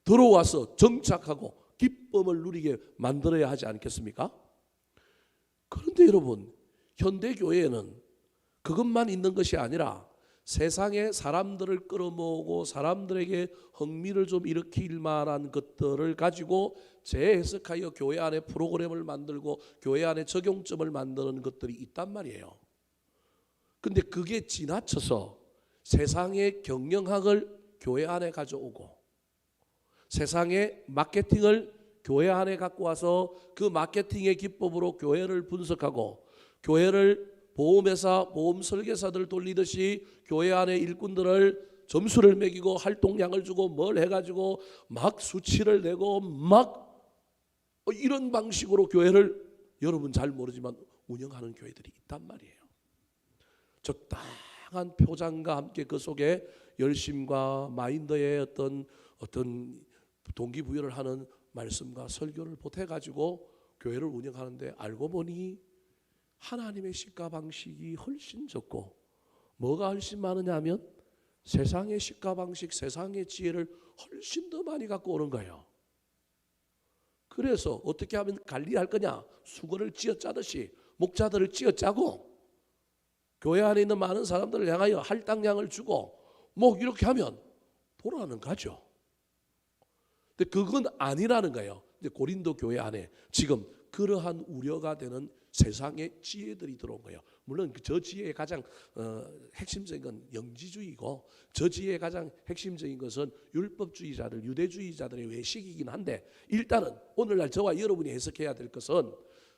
들어와서 정착하고 기쁨을 누리게 만들어야 하지 않겠습니까? 그런데 여러분, 현대 교회에는 그것만 있는 것이 아니라 세상에 사람들을 끌어모으고 사람들에게 흥미를 좀 일으킬 만한 것들을 가지고 재해석하여 교회 안에 프로그램을 만들고 교회 안에 적용점을 만드는 것들이 있단 말이에요. 근데 그게 지나쳐서 세상의 경영학을 교회 안에 가져오고 세상의 마케팅을 교회 안에 갖고 와서 그 마케팅의 기법으로 교회를 분석하고, 교회를 보험회사, 보험 설계사들 돌리듯이 교회 안에 일꾼들을 점수를 매기고 활동량을 주고 뭘 해가지고 막 수치를 내고 막 이런 방식으로 교회를, 여러분 잘 모르지만 운영하는 교회들이 있단 말이에요. 적당한 표장과 함께 그 속에 열심과 마인드의 어떤 동기부여를 하는 말씀과 설교를 보태가지고 교회를 운영하는데, 알고 보니 하나님의 식가 방식이 훨씬 적고, 뭐가 훨씬 많으냐 하면 세상의 식가 방식, 세상의 지혜를 훨씬 더 많이 갖고 오는 거예요. 그래서 어떻게 하면 관리할 거냐? 수건을 쥐어짜듯이 목자들을 쥐어짜고 교회 안에 있는 많은 사람들을 향하여 할당량을 주고 뭐 이렇게 하면 돌아가는 거죠. 근데 그건 아니라는 거예요. 근데 고린도 교회 안에 지금 그러한 우려가 되는 세상의 지혜들이 들어온 거예요. 물론 저 지혜의 가장 핵심적인 건 영지주의고, 저 지혜의 가장 핵심적인 것은 율법주의자들, 유대주의자들의 외식이긴 한데, 일단은 오늘날 저와 여러분이 해석해야 될 것은,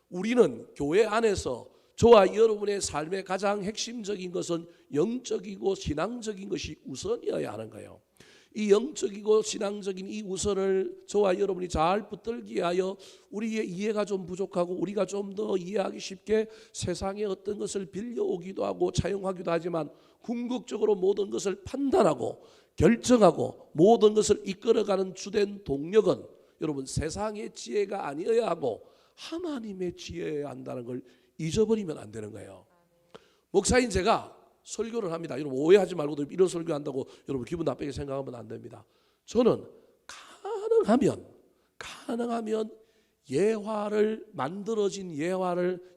우리는 교회 안에서 저와 여러분의 삶의 가장 핵심적인 것은 영적이고 신앙적인 것이 우선이어야 하는 거예요. 이 영적이고 신앙적인 이 우선을 저와 여러분이 잘 붙들기 위하여 우리의 이해가 좀 부족하고 우리가 좀 더 이해하기 쉽게 세상의 어떤 것을 빌려오기도 하고 차용하기도 하지만, 궁극적으로 모든 것을 판단하고 결정하고 모든 것을 이끌어가는 주된 동력은 여러분 세상의 지혜가 아니어야 하고 하나님의 지혜여야 한다는 걸 잊어버리면 안 되는 거예요. 목사인 제가 설교를 합니다. 여러분 오해하지 말고, 이런 설교한다고 여러분 기분 나쁘게 생각하면 안 됩니다. 저는 가능하면 예화를, 만들어진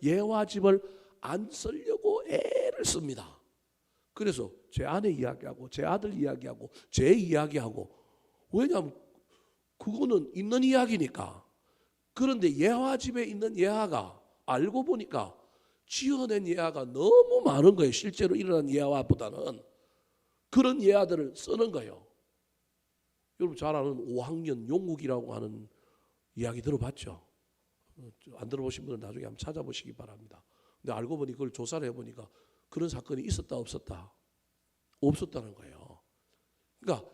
예화집을 안 쓰려고 애를 씁니다. 그래서 제 아내 이야기하고 제 아들 이야기하고 제 이야기하고, 왜냐하면 그거는 있는 이야기니까. 그런데 예화집에 있는 예화가 알고 보니까 지어낸 예화가 너무 많은 거예요. 실제로 일어난 예화보다는. 그런 예화들을 쓰는 거예요. 여러분 잘 아는 5학년 용욱이라고 하는 이야기 들어봤죠? 안 들어보신 분은 나중에 한번 찾아보시기 바랍니다. 근데 알고 보니 그걸 조사를 해보니까 그런 사건이 있었다 없었다? 없었다는 거예요. 그러니까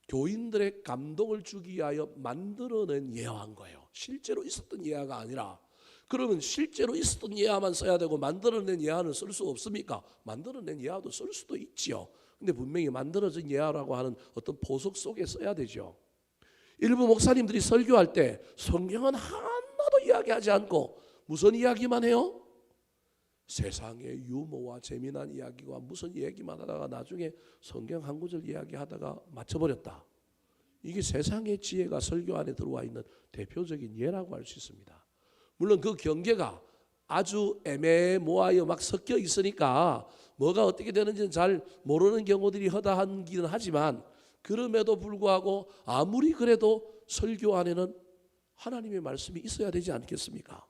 교인들의 감동을 주기 위하여 만들어낸 예화인 거예요. 실제로 있었던 예화가 아니라. 그러면 실제로 있었던 예화만 써야 되고 만들어낸 예화는 쓸 수 없습니까? 만들어낸 예화도 쓸 수도 있지요. 근데 분명히 만들어진 예화라고 하는 어떤 보석 속에 써야 되죠. 일부 목사님들이 설교할 때 성경은 하나도 이야기하지 않고 무슨 이야기만 해요? 세상의 유머와 재미난 이야기와 무슨 얘기만 하다가 나중에 성경 한 구절 이야기하다가 맞춰버렸다. 이게 세상의 지혜가 설교 안에 들어와 있는 대표적인 예라고 할 수 있습니다. 물론 그 경계가 아주 애매모호하여 막 섞여 있으니까 뭐가 어떻게 되는지는 잘 모르는 경우들이 허다하기는 하지만 그럼에도 불구하고 아무리 그래도 설교 안에는 하나님의 말씀이 있어야 되지 않겠습니까?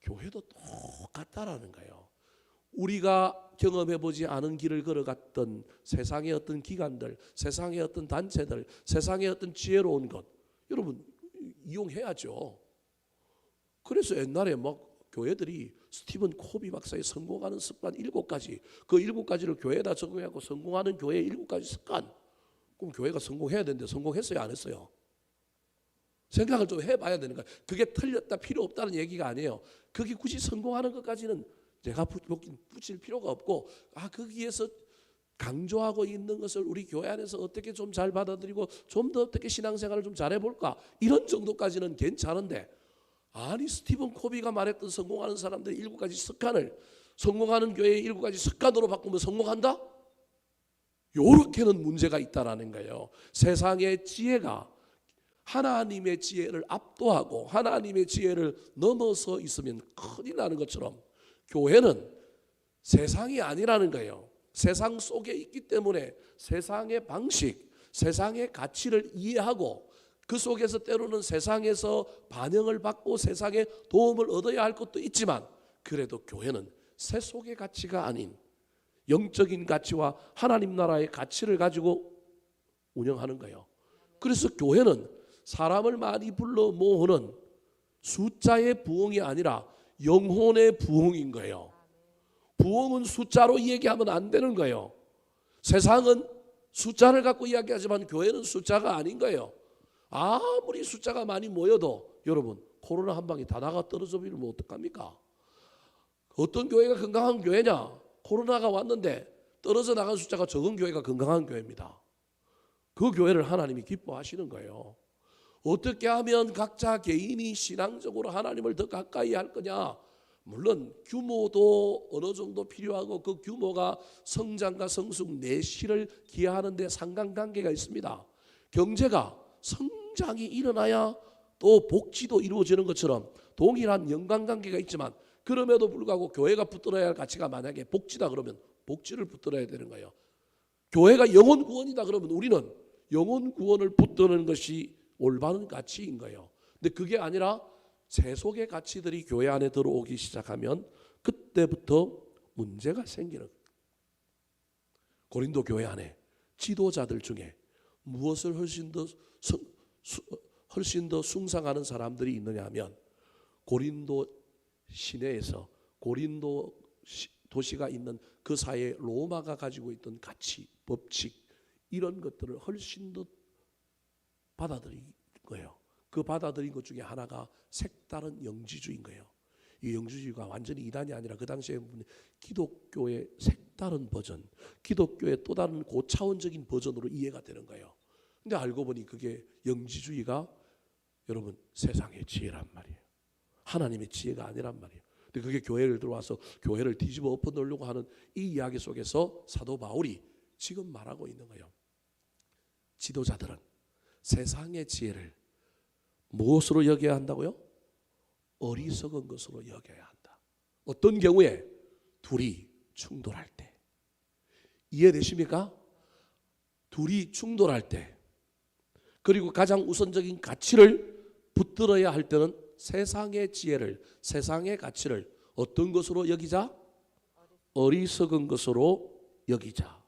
교회도 똑같다라는 거예요. 우리가 경험해보지 않은 길을 걸어갔던 세상의 어떤 기관들, 세상의 어떤 단체들, 세상의 어떤 지혜로운 것, 여러분 이용해야죠. 그래서 옛날에 막 교회들이 스티븐 코비 박사의 성공하는 습관 7가지, 그 7가지를 교회에다 적용하고 성공하는 교회의 7가지 습관. 그럼 교회가 성공해야 되는데 성공했어요, 안 했어요? 생각을 좀 해봐야 되는 거예요. 그게 틀렸다 필요 없다는 얘기가 아니에요. 그게 굳이 성공하는 것까지는 제가 붙일 필요가 없고, 거기에서 강조하고 있는 것을 우리 교회 안에서 어떻게 좀 잘 받아들이고 좀 더 어떻게 신앙생활을 좀 잘해볼까, 이런 정도까지는 괜찮은데, 아니 스티븐 코비가 말했던 성공하는 사람들의 7가지 습관을 성공하는 교회의 7가지 습관으로 바꾸면 성공한다? 요렇게는 문제가 있다라는 거예요. 세상의 지혜가 하나님의 지혜를 압도하고 하나님의 지혜를 넘어서 있으면 큰일 나는 것처럼 교회는 세상이 아니라는 거예요. 세상 속에 있기 때문에 세상의 방식, 세상의 가치를 이해하고 그 속에서 때로는 세상에서 반영을 받고 세상의 도움을 얻어야 할 것도 있지만, 그래도 교회는 세속의 가치가 아닌 영적인 가치와 하나님 나라의 가치를 가지고 운영하는 거예요. 그래서 교회는 사람을 많이 불러 모으는 숫자의 부흥이 아니라 영혼의 부흥인 거예요. 부흥은 숫자로 얘기하면 안 되는 거예요. 세상은 숫자를 갖고 이야기하지만 교회는 숫자가 아닌 거예요. 아무리 숫자가 많이 모여도 여러분 코로나 한 방에 다 나가 떨어져 버리면 어떡합니까? 어떤 교회가 건강한 교회냐? 코로나가 왔는데 떨어져 나간 숫자가 적은 교회가 건강한 교회입니다. 그 교회를 하나님이 기뻐하시는 거예요. 어떻게 하면 각자 개인이 신앙적으로 하나님을 더 가까이 할 거냐? 물론 규모도 어느 정도 필요하고 그 규모가 성장과 성숙 내실을 기하는 데 상관관계가 있습니다. 경제가 성장이 일어나야 또 복지도 이루어지는 것처럼 동일한 연관관계가 있지만, 그럼에도 불구하고 교회가 붙들어야 할 가치가 만약에 복지다 그러면 복지를 붙들어야 되는 거예요. 교회가 영혼 구원이다 그러면 우리는 영혼 구원을 붙드는 것이 올바른 가치인 거예요. 근데 그게 아니라 세속의 가치들이 교회 안에 들어오기 시작하면 그때부터 문제가 생기는 거예요. 고린도 교회 안에 지도자들 중에 무엇을 훨씬 더 숭상하는 사람들이 있느냐 하면, 고린도 시내에서 고린도 도시가 있는 그 사이에 로마가 가지고 있던 가치, 법칙 이런 것들을 훨씬 더 받아들인 거예요. 그 받아들인 것 중에 하나가 색다른 영지주의인 거예요. 이 영지주의가 완전히 이단이 아니라 그 당시에 기독교의 색다른 버전, 기독교의 또 다른 고차원적인 버전으로 이해가 되는 거예요. 근데 알고 보니 그게 영지주의가 여러분 세상의 지혜란 말이에요. 하나님의 지혜가 아니란 말이에요. 근데 그게 교회를 들어와서 교회를 뒤집어 엎어 놓으려고 하는 이 이야기 속에서 사도 바울이 지금 말하고 있는 거예요. 지도자들은 세상의 지혜를 무엇으로 여겨야 한다고요? 어리석은 것으로 여겨야 한다. 어떤 경우에? 둘이 충돌할 때. 이해되십니까? 둘이 충돌할 때, 그리고 가장 우선적인 가치를 붙들어야 할 때는 세상의 지혜를, 세상의 가치를 어떤 것으로 여기자? 어리석은 것으로 여기자.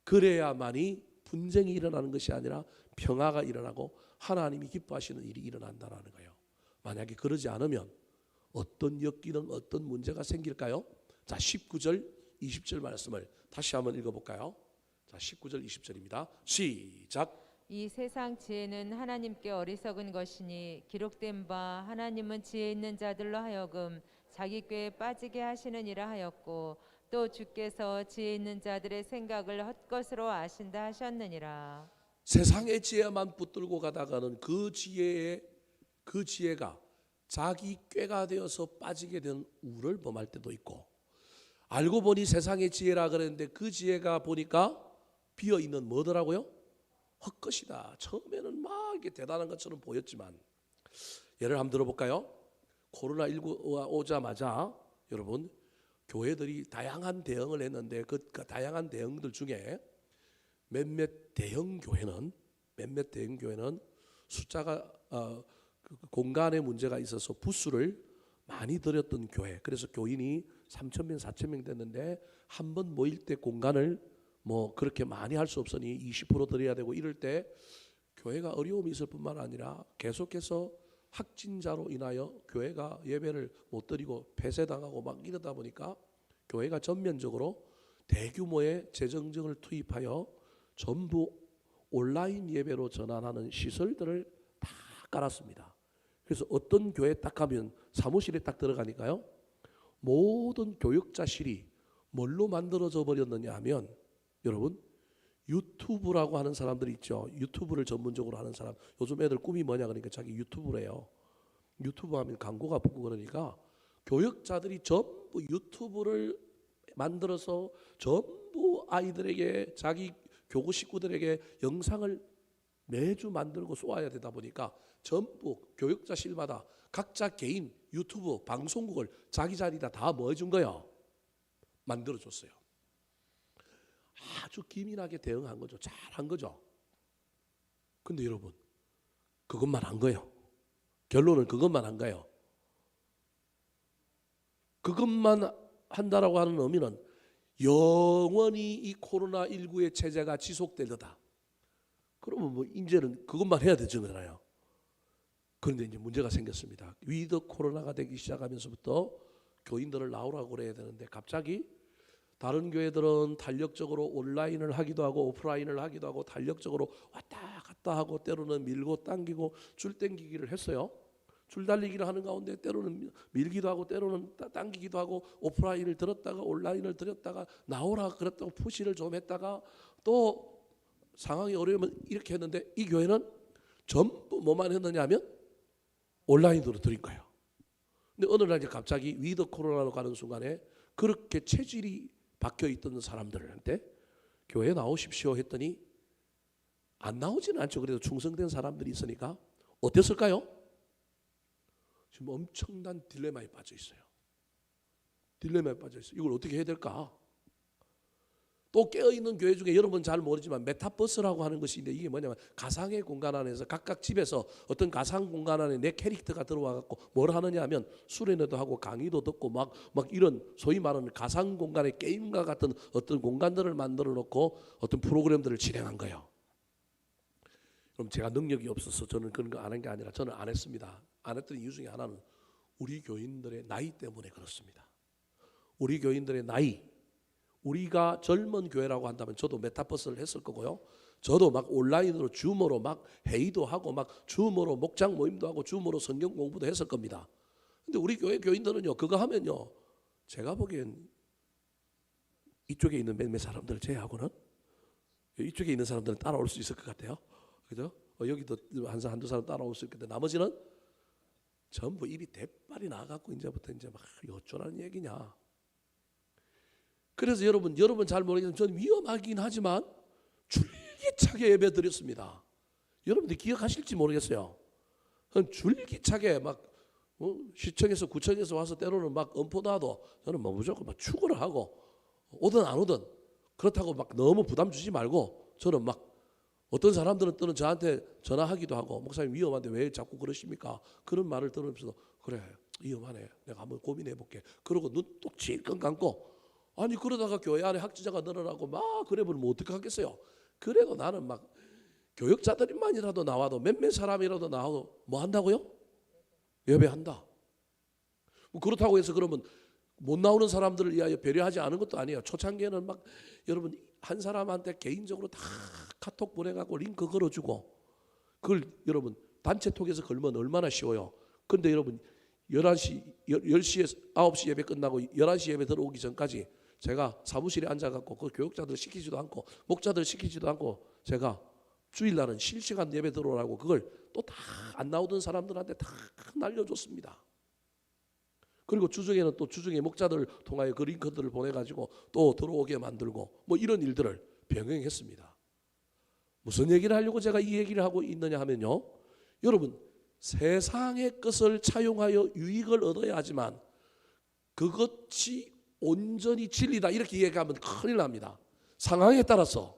그래야만이 분쟁이 일어나는 것이 아니라 평화가 일어나고 하나님이 기뻐하시는 일이 일어난다는 거예요. 만약에 그러지 않으면 어떤 엮이는 어떤 문제가 생길까요? 자, 19절 20절 말씀을 다시 한번 읽어볼까요? 자, 19절 20절입니다. 시작. 이 세상 지혜는 하나님께 어리석은 것이니 기록된 바 하나님은 지혜 있는 자들로 하여금 자기 꾀에 빠지게 하시느니라 하였고 또 주께서 지혜 있는 자들의 생각을 헛것으로 아신다 하셨느니라. 세상의 지혜만 붙들고 가다가는 그 지혜가 자기 꾀가 되어서 빠지게 된 우를 범할 때도 있고, 알고 보니 세상의 지혜라 그랬는데 그 지혜가 보니까 비어있는 뭐더라고요? 헛것이다. 처음에는 막 이게 대단한 것처럼 보였지만, 예를 한번 들어볼까요? 코로나19가 오자마자 여러분 교회들이 다양한 대응을 했는데 그 다양한 대응들 중에 몇몇 대형 교회는 숫자가 공간에 문제가 있어서 부수를 많이 들였던 교회. 그래서 교인이 3,000명, 4,000명 됐는데 한 번 모일 때 공간을 뭐 그렇게 많이 할 수 없으니 20% 드려야 되고 이럴 때 교회가 어려움이 있을 뿐만 아니라 계속해서 확진자로 인하여 교회가 예배를 못 드리고 폐쇄당하고 막 이러다 보니까 교회가 전면적으로 대규모의 재정적을 투입하여 전부 온라인 예배로 전환하는 시설들을 다 깔았습니다. 그래서 어떤 교회 딱 가면 사무실에 딱 들어가니까요, 모든 교육자실이 뭘로 만들어져 버렸느냐 하면, 여러분 유튜브라고 하는 사람들이 있죠. 유튜브를 전문적으로 하는 사람. 요즘 애들 꿈이 뭐냐 그러니까 자기 유튜브래요. 유튜브 하면 광고가 붙고 그러니까 교육자들이 전부 유튜브를 만들어서 전부 아이들에게, 자기 교구 식구들에게 영상을 매주 만들고 쏘아야 되다 보니까 전부 교육자실마다 각자 개인 유튜브 방송국을 자기 자리다 다 뭐 해준 거예요? 만들어줬어요. 아주 기민하게 대응한 거죠. 잘한 거죠. 근데 여러분 그것만 한 거예요. 결론은 그것만 한 거예요. 그것만 한다라고 하는 의미는 영원히 이 코로나19의 체제가 지속되려다. 그러면 뭐 이제는 그것만 해야 되잖아요. 그런데 이제 문제가 생겼습니다. 위드 코로나가 되기 시작하면서부터 교인들을 나오라고 그래야 되는데 갑자기 다른 교회들은 탄력적으로 온라인을 하기도 하고 오프라인을 하기도 하고 탄력적으로 왔다 갔다 하고 때로는 밀고 당기고 줄 당기기를 했어요. 줄 달리기를 하는 가운데 때로는 밀기도 하고 때로는 당기기도 하고 오프라인을 들었다가 온라인을 들었다가 나오라 그랬다고 푸시를 좀 했다가 또 상황이 어려우면 이렇게 했는데 이 교회는 전부 뭐만 했느냐 하면 온라인으로 드린 거예요. 근데 어느 날 이제 갑자기 위드 코로나로 가는 순간에 그렇게 체질이 박혀 있던 사람들한테 교회에 나오십시오 했더니 안 나오지는 않죠. 그래도 충성된 사람들이 있으니까 어땠을까요? 지금 엄청난 딜레마에 빠져 있어요. 딜레마에 빠져 있어요. 이걸 어떻게 해야 될까? 또 깨어있는 교회 중에 여러분 잘 모르지만 메타버스라고 하는 것이 있는데 이게 뭐냐면 가상의 공간 안에서 각각 집에서 어떤 가상 공간 안에 내 캐릭터가 들어와 갖고 뭘 하느냐 하면 수련회도 하고 강의도 듣고 막 이런 소위 말하는 가상 공간의 게임과 같은 어떤 공간들을 만들어 놓고 어떤 프로그램들을 진행한 거예요. 그럼 제가 능력이 없어서 저는 그런 거 안 한 게 아니라 저는 안 했습니다. 안 했던 이유 중에 하나는 우리 교인들의 나이 때문에 그렇습니다. 우리 교인들의 나이, 우리가 젊은 교회라고 한다면 저도 메타버스를 했을 거고요. 저도 막 온라인으로 줌으로 막 회의도 하고 막 줌으로 목장 모임도 하고 줌으로 성경 공부도 했을 겁니다. 근데 우리 교회 교인들은요, 그거 하면요, 제가 보기엔 이쪽에 있는 몇몇 사람들을 제외하고는 이쪽에 있는 사람들은 따라올 수 있을 것 같아요. 그죠? 여기도 한두 사람 따라올 수 있겠는데 나머지는 전부 입이 대빨이 나가고 이제부터 이제 막 어쩌라는 얘기냐. 그래서 여러분 잘 모르겠지만 저는 위험하긴 하지만 줄기차게 예배 드렸습니다. 여러분들 기억하실지 모르겠어요. 줄기차게 막 시청에서 구청에서 와서 때로는 막 엄포나도 저는 뭐 무조건 막 축구를 하고 오든 안 오든 그렇다고 막 너무 부담 주지 말고 저는 막 어떤 사람들은 또는 저한테 전화하기도 하고 목사님 위험한데 왜 자꾸 그러십니까? 그런 말을 들으면서 그래 위험하네 내가 한번 고민해 볼게. 그러고 눈 똑 질끈 감고 아니 그러다가 교회 안에 확진자가 늘어나고 막 그래 버리면 어떻게 하겠어요. 그래도 나는 막 교역자들만이라도 나와도 몇몇 사람이라도 나와도 뭐 한다고요? 예배한다. 뭐 그렇다고 해서 그러면 못 나오는 사람들을 위하여 배려하지 않은 것도 아니에요. 초창기에는 막 여러분 한 사람한테 개인적으로 다 카톡 보내갖고 링크 걸어주고 그걸 여러분 단체톡에서 걸면 얼마나 쉬워요. 그런데 여러분 11시, 10시에 9시 예배 끝나고 11시 예배 들어오기 전까지 제가 사무실에 앉아갖고 그 교육자들 시키지도 않고 목자들 시키지도 않고 제가 주일날은 실시간 예배 들어오라고 그걸 또 다 안 나오던 사람들한테 다 날려줬습니다. 그리고 주중에는 또 주중에 목자들 통하여 그 링크들을 보내가지고 또 들어오게 만들고 뭐 이런 일들을 병행했습니다. 무슨 얘기를 하려고 제가 이 얘기를 하고 있느냐 하면요, 여러분 세상의 것을 차용하여 유익을 얻어야 하지만 그것이 온전히 진리다 이렇게 얘기하면 큰일 납니다. 상황에 따라서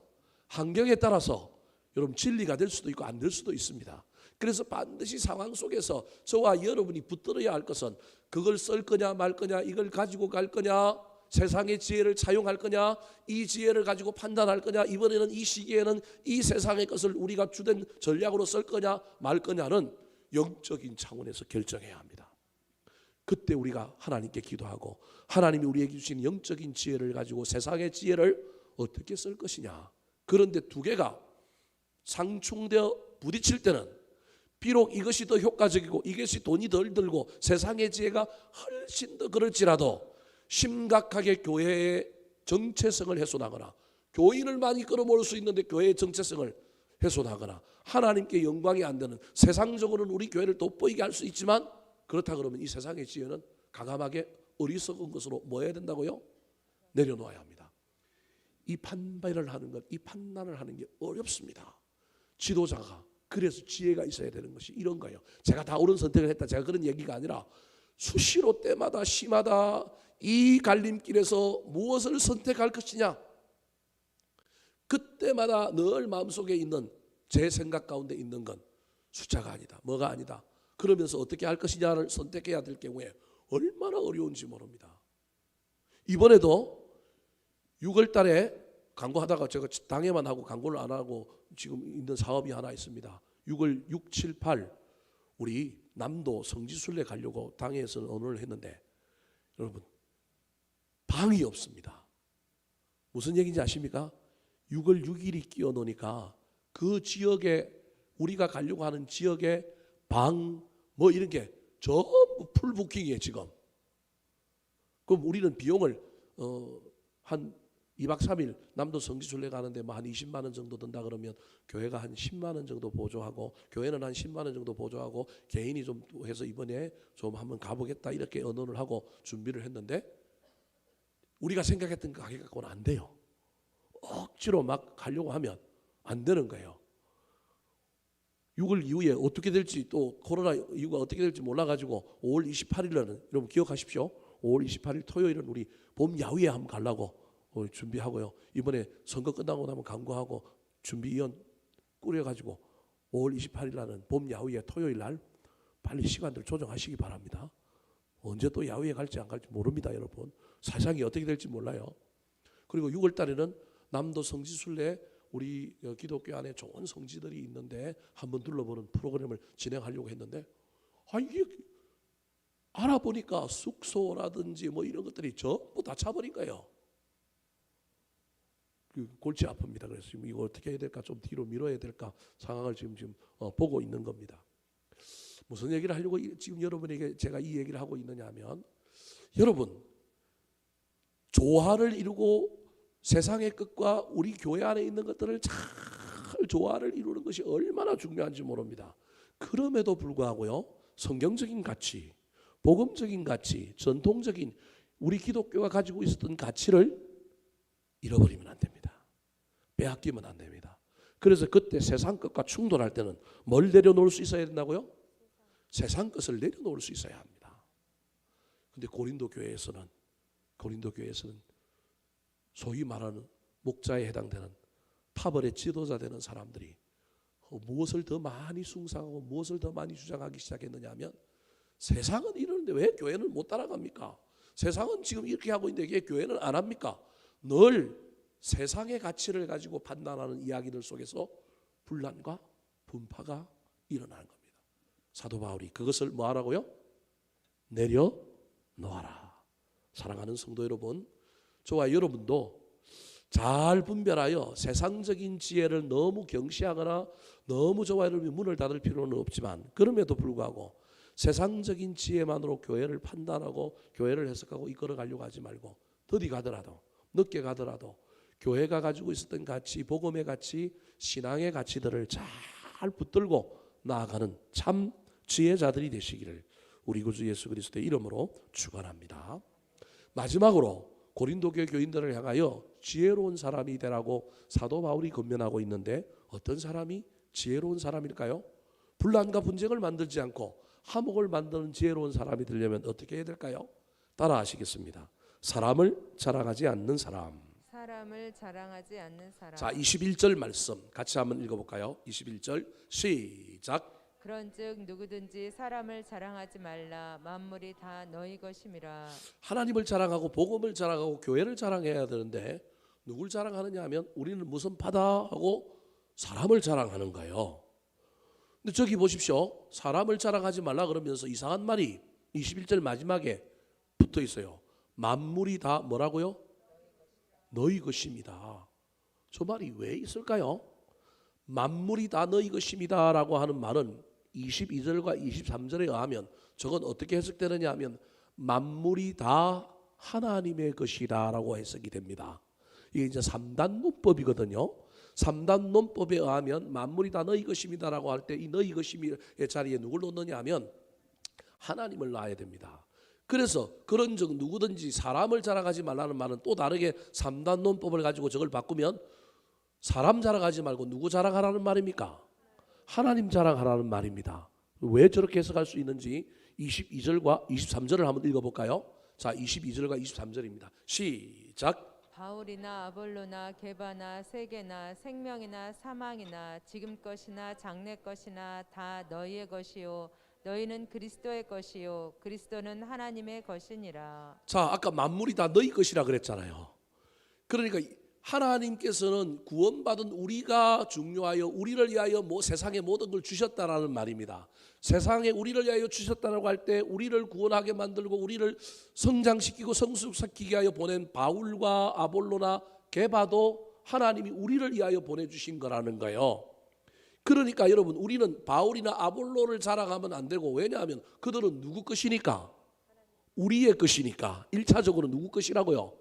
환경에 따라서 여러분 진리가 될 수도 있고 안 될 수도 있습니다. 그래서 반드시 상황 속에서 저와 여러분이 붙들어야 할 것은 그걸 쓸 거냐 말 거냐, 이걸 가지고 갈 거냐, 세상의 지혜를 차용할 거냐, 이 지혜를 가지고 판단할 거냐, 이번에는 이 시기에는 이 세상의 것을 우리가 주된 전략으로 쓸 거냐 말 거냐는 영적인 차원에서 결정해야 합니다. 그때 우리가 하나님께 기도하고 하나님이 우리에게 주신 영적인 지혜를 가지고 세상의 지혜를 어떻게 쓸 것이냐. 그런데 두 개가 상충되어 부딪힐 때는 비록 이것이 더 효과적이고 이것이 돈이 덜 들고 세상의 지혜가 훨씬 더 그럴지라도 심각하게 교회의 정체성을 훼손하거나 교인을 많이 끌어모을 수 있는데 교회의 정체성을 훼손하거나 하나님께 영광이 안 되는, 세상적으로는 우리 교회를 돋보이게 할 수 있지만 그렇다 그러면 이 세상의 지혜는 가감하게 어리석은 것으로 뭐 해야 된다고요? 내려놓아야 합니다. 이 판별을 하는 것, 이 판단을 하는 게 어렵습니다. 지도자가 그래서 지혜가 있어야 되는 것이 이런 거예요. 제가 다 옳은 선택을 했다, 제가 그런 얘기가 아니라 수시로 때마다 시마다 이 갈림길에서 무엇을 선택할 것이냐, 그때마다 늘 마음속에 있는 제 생각 가운데 있는 건 숫자가 아니다, 뭐가 아니다, 그러면서 어떻게 할 것이냐를 선택해야 될 경우에 얼마나 어려운지 모릅니다. 이번에도 6월 달에 광고하다가 제가 당회만 하고 광고를 안 하고 지금 있는 사업이 하나 있습니다. 6월 6, 7, 8 우리 남도 성지순례 가려고 당회에서는 언어를 했는데 여러분 방이 없습니다. 무슨 얘기인지 아십니까? 6월 6일이 끼어 넣으니까 그 지역에 우리가 가려고 하는 지역에 방 뭐 이런 게 전부 풀부킹이에요 지금. 그럼 우리는 비용을 한 2박 3일 남도 성지순례 가는데 뭐 한 20만 원 정도 든다 그러면 교회가 한 10만 원 정도 보조하고 교회는 한 10만 원 정도 보조하고 개인이 좀 해서 이번에 좀 한번 가보겠다 이렇게 언언을 하고 준비를 했는데 우리가 생각했던 그 가격 갖고는 안 돼요. 억지로 막 가려고 하면 안 되는 거예요. 6월 이후에 어떻게 될지 또 코로나 이후가 어떻게 될지 몰라가지고 5월 28일에는 여러분 기억하십시오. 5월 28일 토요일은 우리 봄 야후에 한번 가려고 준비하고요. 이번에 선거 끝나고 나면 강구하고 준비위원 꾸려가지고 5월 28일 날은 봄 야후에 토요일 날 빨리 시간들 조정하시기 바랍니다. 언제 또 야후에 갈지 안 갈지 모릅니다, 여러분. 세상이 어떻게 될지 몰라요. 그리고 6월 달에는 남도 성지순례 우리 기독교 안에 좋은 성지들이 있는데 한번 둘러보는 프로그램을 진행하려고 했는데 이게 알아보니까 숙소라든지 뭐 이런 것들이 전부 다 차버린 거예요. 골치 아픕니다. 그래서 지금 이거 어떻게 해야 될까, 좀 뒤로 미뤄야 될까 상황을 지금 보고 있는 겁니다. 무슨 얘기를 하려고 지금 여러분에게 제가 이 얘기를 하고 있느냐 하면 여러분 조화를 이루고 세상의 끝과 우리 교회 안에 있는 것들을 잘 조화를 이루는 것이 얼마나 중요한지 모릅니다. 그럼에도 불구하고요, 성경적인 가치, 복음적인 가치, 전통적인 우리 기독교가 가지고 있었던 가치를 잃어버리면 안 됩니다. 빼앗기면 안 됩니다. 그래서 그때 세상 것과 충돌할 때는 뭘 내려놓을 수 있어야 된다고요? 세상 것을 내려놓을 수 있어야 합니다. 근데 고린도 교회에서는 소위 말하는 목자에 해당되는 타벌의 지도자 되는 사람들이 무엇을 더 많이 숭상하고 무엇을 더 많이 주장하기 시작했느냐 하면 세상은 이러는데 왜 교회는 못 따라갑니까? 세상은 지금 이렇게 하고 있는데 왜 교회는 안 합니까? 늘 세상의 가치를 가지고 판단하는 이야기들 속에서 분란과 분파가 일어나는 겁니다. 사도 바울이 그것을 뭐 하라고요? 내려놓아라. 사랑하는 성도 여러분, 저와 여러분도 잘 분별하여 세상적인 지혜를 너무 경시하거나 너무 저와 여러분이 문을 닫을 필요는 없지만, 그럼에도 불구하고 세상적인 지혜만으로 교회를 판단하고 교회를 해석하고 이끌어가려고 하지 말고, 더디 가더라도 늦게 가더라도 교회가 가지고 있었던 가치, 복음의 가치, 신앙의 가치들을 잘 붙들고 나아가는 참 지혜자들이 되시기를 우리 구주 예수 그리스도의 이름으로 축원합니다. 마지막으로 고린도 교회 교인들을 향하여 지혜로운 사람이 되라고 사도 바울이 권면하고 있는데, 어떤 사람이 지혜로운 사람일까요? 분란과 분쟁을 만들지 않고 화목을 만드는 지혜로운 사람이 되려면 어떻게 해야 될까요? 따라 하시겠습니다. 사람을 자랑하지 않는 사람. 사람을 자랑하지 않는 사람. 자, 21절 말씀 같이 한번 읽어볼까요? 21절 시작. 그런즉 누구든지 사람을 자랑하지 말라. 만물이 다 너희 것임이라. 하나님을 자랑하고 복음을 자랑하고 교회를 자랑해야 되는데 누굴 자랑하느냐 하면 우리는 무슨 파다 하고 사람을 자랑하는 거예요. 근데 저기 보십시오. 사람을 자랑하지 말라 그러면서 이상한 말이 21절 마지막에 붙어 있어요. 만물이 다 뭐라고요? 너희 것입니다. 저 말이 왜 있을까요? 만물이 다 너희 것입니다 라고 하는 말은 22절과 23절에 의하면 저건 어떻게 해석되느냐 하면 만물이 다 하나님의 것이다 라고 해석이 됩니다. 이게 이제 3단 문법이거든요. 3단 논법에 의하면 만물이 다 너희 것입니다 라고 할 때 이 너희 것임의 자리에 누굴 놓느냐 하면 하나님을 놔야 됩니다. 그래서 그런즉 누구든지 사람을 자랑하지 말라는 말은 또 다르게 3단 논법을 가지고 저걸 바꾸면 사람 자랑하지 말고 누구 자랑하라는 말입니까? 하나님 자랑하라는 말입니다. 왜 저렇게 해석할 수 있는지 22절과 23절을 한번 읽어볼까요? 자, 22절과 23절입니다. 시작. 바울이나 아볼로나 게바나 세계나 생명이나 사망이나 지금 것이나 장래 것이나 다 너희의 것이요 너희는 그리스도의 것이요 그리스도는 하나님의 것이니라. 자, 아까 만물이 다 너희 것이라 그랬잖아요. 그러니까 하나님께서는 구원받은 우리가 중요하여 우리를 위하여 세상의 모든 걸 주셨다라는 말입니다. 세상에 우리를 위하여 주셨다라고 할 때 우리를 구원하게 만들고 우리를 성장시키고 성숙시키게 위하여 보낸 바울과 아볼로나 게바도 하나님이 우리를 위하여 보내주신 거라는 거예요. 그러니까 여러분, 우리는 바울이나 아볼로를 자랑하면 안 되고, 왜냐하면 그들은 누구 것이니까? 우리의 것이니까. 1차적으로 누구 것이라고요?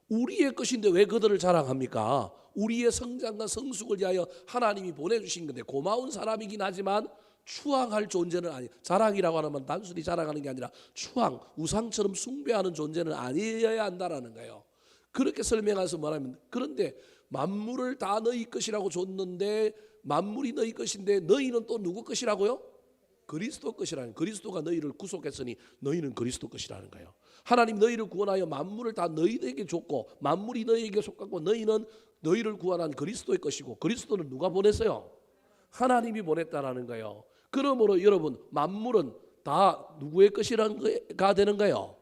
우리의 것인데 왜 그들을 자랑합니까? 우리의 성장과 성숙을 위하여 하나님이 보내주신 건데, 고마운 사람이긴 하지만 추앙할 존재는 아니. 자랑이라고 하면 단순히 자랑하는 게 아니라 추앙, 우상처럼 숭배하는 존재는 아니어야 한다라는 거예요. 그렇게 설명해서 말하면, 그런데 만물을 다 너희 것이라고 줬는데 만물이 너희 것인데 너희는 또 누구 것이라고요? 그리스도 것이라는, 그리스도가 너희를 구속했으니 너희는 그리스도 것이라는 거예요. 하나님 너희를 구원하여 만물을 다 너희에게 줬고 만물이 너희에게 속하고 너희는 너희를 구원한 그리스도의 것이고, 그리스도는 누가 보냈어요? 하나님이 보냈다라는 거예요. 그러므로 여러분, 만물은 다 누구의 것이가 되는 거예요?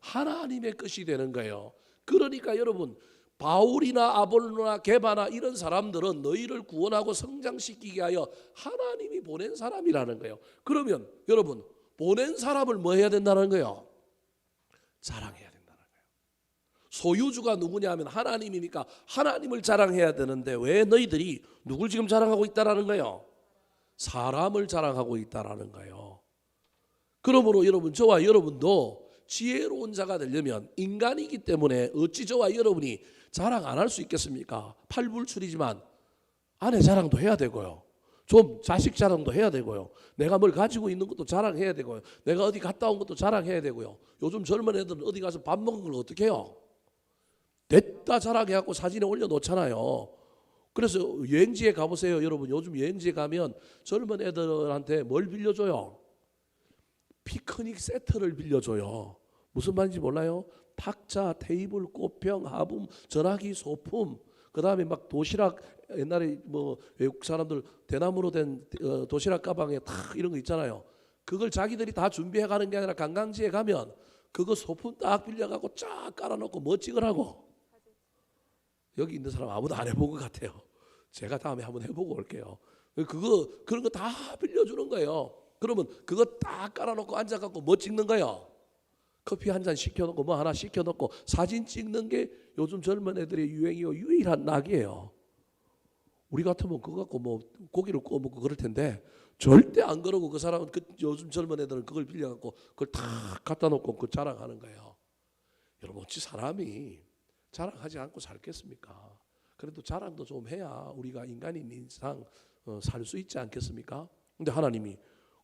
하나님의 것이 되는 거예요. 그러니까 여러분, 바울이나 아볼로나 게바나 이런 사람들은 너희를 구원하고 성장시키게 하여 하나님이 보낸 사람이라는 거예요. 그러면 여러분, 보낸 사람을 뭐 해야 된다는 거예요? 자랑해야 된다는 거예요. 소유주가 누구냐 하면 하나님이니까 하나님을 자랑해야 되는데 왜 너희들이 누굴 지금 자랑하고 있다라는 거예요? 사람을 자랑하고 있다라는 거예요. 그러므로 여러분, 저와 여러분도 지혜로운 자가 되려면 인간이기 때문에 어찌 저와 여러분이 자랑 안 할 수 있겠습니까? 팔불출이지만 아내 자랑도 해야 되고요. 좀 자식 자랑도 해야 되고요. 내가 뭘 가지고 있는 것도 자랑해야 되고요. 내가 어디 갔다 온 것도 자랑해야 되고요. 요즘 젊은 애들은 어디 가서 밥 먹은 걸 어떻게 해요? 냈다 자랑해갖고 사진에 올려놓잖아요. 그래서 여행지에 가보세요. 여러분, 요즘 여행지에 가면 젊은 애들한테 뭘 빌려줘요? 피크닉 세트를 빌려줘요. 무슨 말인지 몰라요? 탁자, 테이블, 꽃병, 화분, 전화기, 소품, 그 다음에 막 도시락, 옛날에 외국 사람들 대나무로 된 도시락 가방에 탁 이런 거 있잖아요. 그걸 자기들이 다 준비해 가는 게 아니라 관광지에 가면 그거 소품 딱 빌려가고 쫙 깔아놓고 뭐 찍으라고. 여기 있는 사람 아무도 안 해본 것 같아요. 제가 다음에 한번 해보고 올게요. 그런 거 다 빌려주는 거예요. 그러면 그거 딱 깔아놓고 앉아갖고 뭐 찍는 거예요? 커피 한 잔 시켜놓고 뭐 하나 시켜놓고 사진 찍는 게 요즘 젊은 애들의 유행이요 유일한 낙이에요. 우리 같으면 그거 갖고 뭐 고기를 구워 먹고 그럴 텐데 절대 안 그러고 그 사람은 요즘 젊은 애들은 그걸 빌려갖고 그걸 다 갖다 놓고 그 자랑하는 거예요. 여러분 어찌 사람이 자랑하지 않고 살겠습니까? 그래도 자랑도 좀 해야 우리가 인간인 이상 살 수 있지 않겠습니까? 근데 하나님이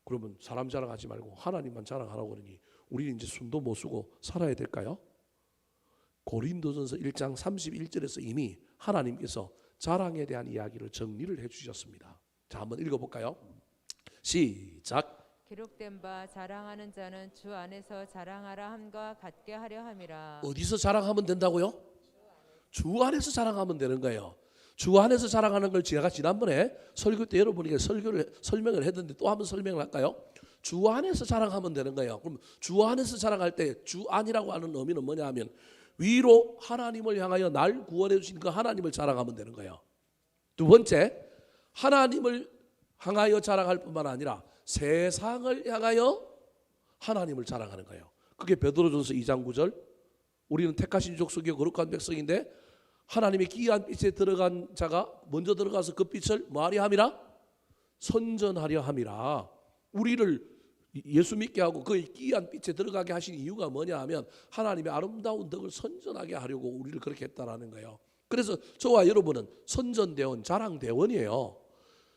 그러면 사람 자랑하지 말고 하나님만 자랑하라고 그러니 우리는 이제 숨도 못 쉬고 살아야 될까요? 고린도전서 1장 31절에서 이미 하나님께서 자랑에 대한 이야기를 정리를 해주셨습니다. 자, 한번 읽어볼까요? 시작. 기록된 바 자랑하는 자는 주 안에서 자랑하라 함과 같게 하려 함이라. 어디서 자랑하면 된다고요? 주 안에서 자랑하면 되는 거예요. 주 안에서 자랑하는 걸 제가 지난번에 설교 때 여러분에게 설명을 했는데 또 한번 설명을 할까요? 주 안에서 자랑하면 되는 거예요. 그럼 주 안에서 자랑할 때 주 안이라고 하는 의미는 뭐냐 하면 위로 하나님을 향하여 날 구원해 주신 그 하나님을 자랑하면 되는 거예요. 두 번째, 하나님을 향하여 자랑할 뿐만 아니라 세상을 향하여 하나님을 자랑하는 거예요. 그게 베드로전서 2장 9절. 우리는 택하신 족속이요 거룩한 백성인데 하나님의 기이한 빛에 들어간 자가 먼저 들어가서 그 빛을 뭐하려 함이라? 선전하려 함이라. 우리를 예수 믿게 하고 그 기이한 빛에 들어가게 하신 이유가 뭐냐 하면 하나님의 아름다운 덕을 선전하게 하려고 우리를 그렇게 했다라는 거예요. 그래서 저와 여러분은 선전대원, 자랑대원이에요.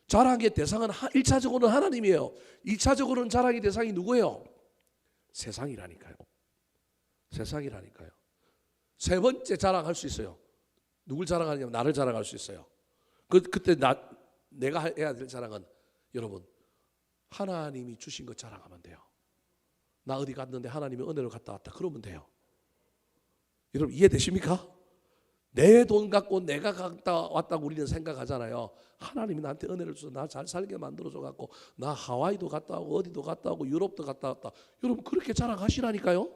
자랑의 대상은 1차적으로는 하나님이에요. 2차적으로는 자랑의 대상이 누구예요? 세상이라니까요. 세상이라니까요. 세 번째 자랑할 수 있어요. 누굴 자랑하냐면 나를 자랑할 수 있어요. 그때 내가 해야 될 자랑은 여러분 하나님이 주신 것 자랑하면 돼요. 나 어디 갔는데 하나님이 은혜로 갔다 왔다 그러면 돼요. 여러분 이해되십니까? 내 돈 갖고 내가 갔다 왔다고 우리는 생각하잖아요. 하나님이 나한테 은혜를 줘서 나 잘 살게 만들어줘 갖고 나 하와이도 갔다 오고 어디도 갔다 오고 유럽도 갔다 왔다. 여러분 그렇게 자랑하시라니까요.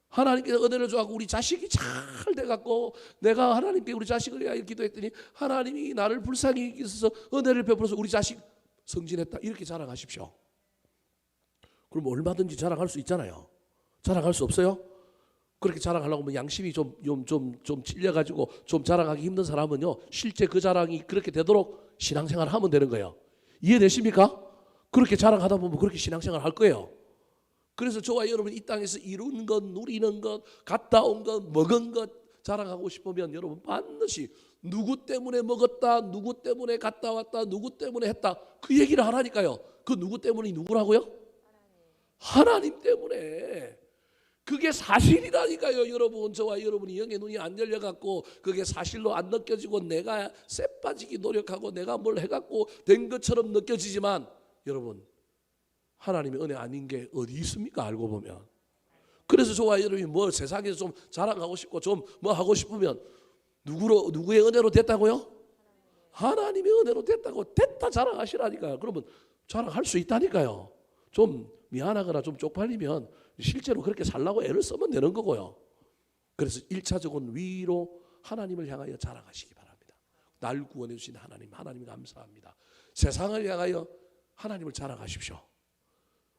하나님께서 은혜를 줘갖고 우리 자식이 잘 돼갖고 내가 하나님께 우리 자식을 위하여 기도했더니 하나님이 나를 불쌍히 여기셔서 은혜를 베풀어서 우리 자식 성진했다 이렇게 자랑하십시오. 그럼 얼마든지 자랑할 수 있잖아요. 자랑할 수 없어요? 그렇게 자랑하려고 하면 양심이 좀 찔려가지고 좀 자랑하기 힘든 사람은요 실제 그 자랑이 그렇게 되도록 신앙생활을 하면 되는 거예요. 이해되십니까? 그렇게 자랑하다 보면 그렇게 신앙생활을 할 거예요. 그래서 저와 여러분 이 땅에서 이룬 것, 누리는 것, 갔다 온 것, 먹은 것 자랑하고 싶으면 여러분 반드시 누구 때문에 먹었다, 누구 때문에 갔다 왔다, 누구 때문에 했다 그 얘기를 하라니까요. 그 누구 때문이 누구라고요? 하나님 때문에. 그게 사실이라니까요. 여러분 저와 여러분이 영의 눈이 안 열려갖고 그게 사실로 안 느껴지고 내가 쎄 빠지기 노력하고 내가 뭘 해갖고 된 것처럼 느껴지지만 여러분 하나님의 은혜 아닌 게 어디 있습니까? 알고 보면. 그래서 저와 여러분이 뭐 세상에서 좀 자랑하고 싶고 좀 뭐 하고 싶으면 누구의 은혜로 됐다고요? 하나님의 은혜로 됐다 자랑하시라니까요. 그러면 자랑할 수 있다니까요. 좀 미안하거나 좀 쪽팔리면 실제로 그렇게 살라고 애를 쓰면 되는 거고요. 그래서 1차적으로는 위로 하나님을 향하여 자랑하시기 바랍니다. 날 구원해 주신 하나님 감사합니다. 세상을 향하여 하나님을 자랑하십시오.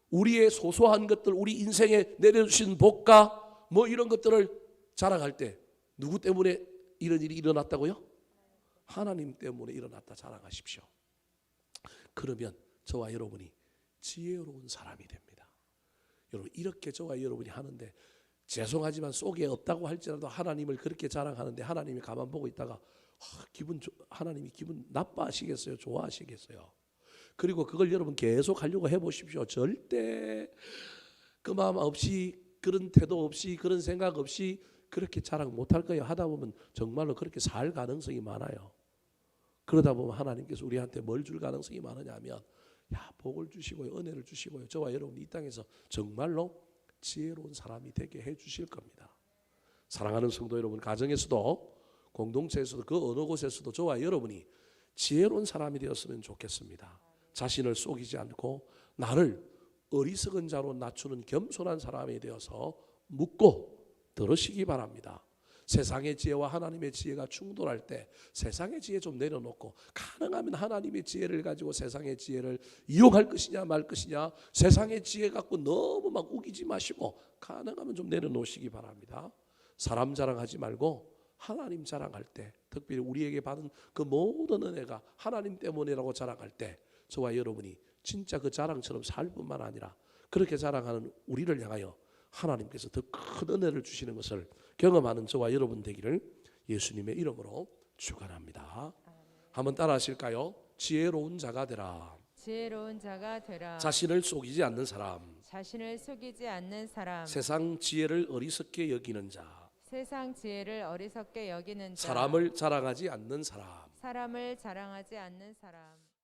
우리의 소소한 것들, 우리 인생에 내려주신 복과 뭐 이런 것들을 자랑할 때 누구 때문에 이런 일이 일어났다고요? 하나님 때문에 일어났다 자랑하십시오. 그러면 저와 여러분이 지혜로운 사람이 됩니다. 여러분 이렇게 저와 여러분이 하는데 죄송하지만 속에 없다고 할지라도 하나님을 그렇게 자랑하는데 하나님이 가만 보고 있다가 하나님이 기분 나빠하시겠어요? 좋아하시겠어요? 그리고 그걸 여러분 계속 하려고 해보십시오. 절대 그 마음 없이 그런 태도 없이 그런 생각 없이 그렇게 자랑 못할 거예요. 하다 보면 정말로 그렇게 살 가능성이 많아요. 그러다 보면 하나님께서 우리한테 뭘 줄 가능성이 많으냐 하면 복을 주시고요. 은혜를 주시고요. 저와 여러분이 이 땅에서 정말로 지혜로운 사람이 되게 해 주실 겁니다. 사랑하는 성도 여러분, 가정에서도 공동체에서도 그 어느 곳에서도 저와 여러분이 지혜로운 사람이 되었으면 좋겠습니다. 자신을 속이지 않고 나를 어리석은 자로 낮추는 겸손한 사람이 되어서 묻고 들으시기 바랍니다. 세상의 지혜와 하나님의 지혜가 충돌할 때 세상의 지혜 좀 내려놓고 가능하면 하나님의 지혜를 가지고 세상의 지혜를 이용할 것이냐 말 것이냐, 세상의 지혜 갖고 너무 막 우기지 마시고 가능하면 좀 내려놓으시기 바랍니다. 사람 자랑하지 말고 하나님 자랑할 때, 특별히 우리에게 받은 그 모든 은혜가 하나님 때문이라고 자랑할 때 저와 여러분이 진짜 그 자랑처럼 살 뿐만 아니라 그렇게 자랑하는 우리를 향하여 하나님께서 더 큰 은혜를 주시는 것을 경험하는 저와 여러분 되기를 예수님의 이름으로 축원합니다. 한번 따라 하실까요? 지혜로운 자가 되라. 지혜로운 자가 되라. 자신을 속이지 않는 사람, 자신을 속이지 않는 사람, 세상 지혜를 어리석게 여기는 자, 세상 지혜를 어리석게 여기는 자, 사람을 자랑하지 않는 사람. 사람을 자랑하지 않는 사람.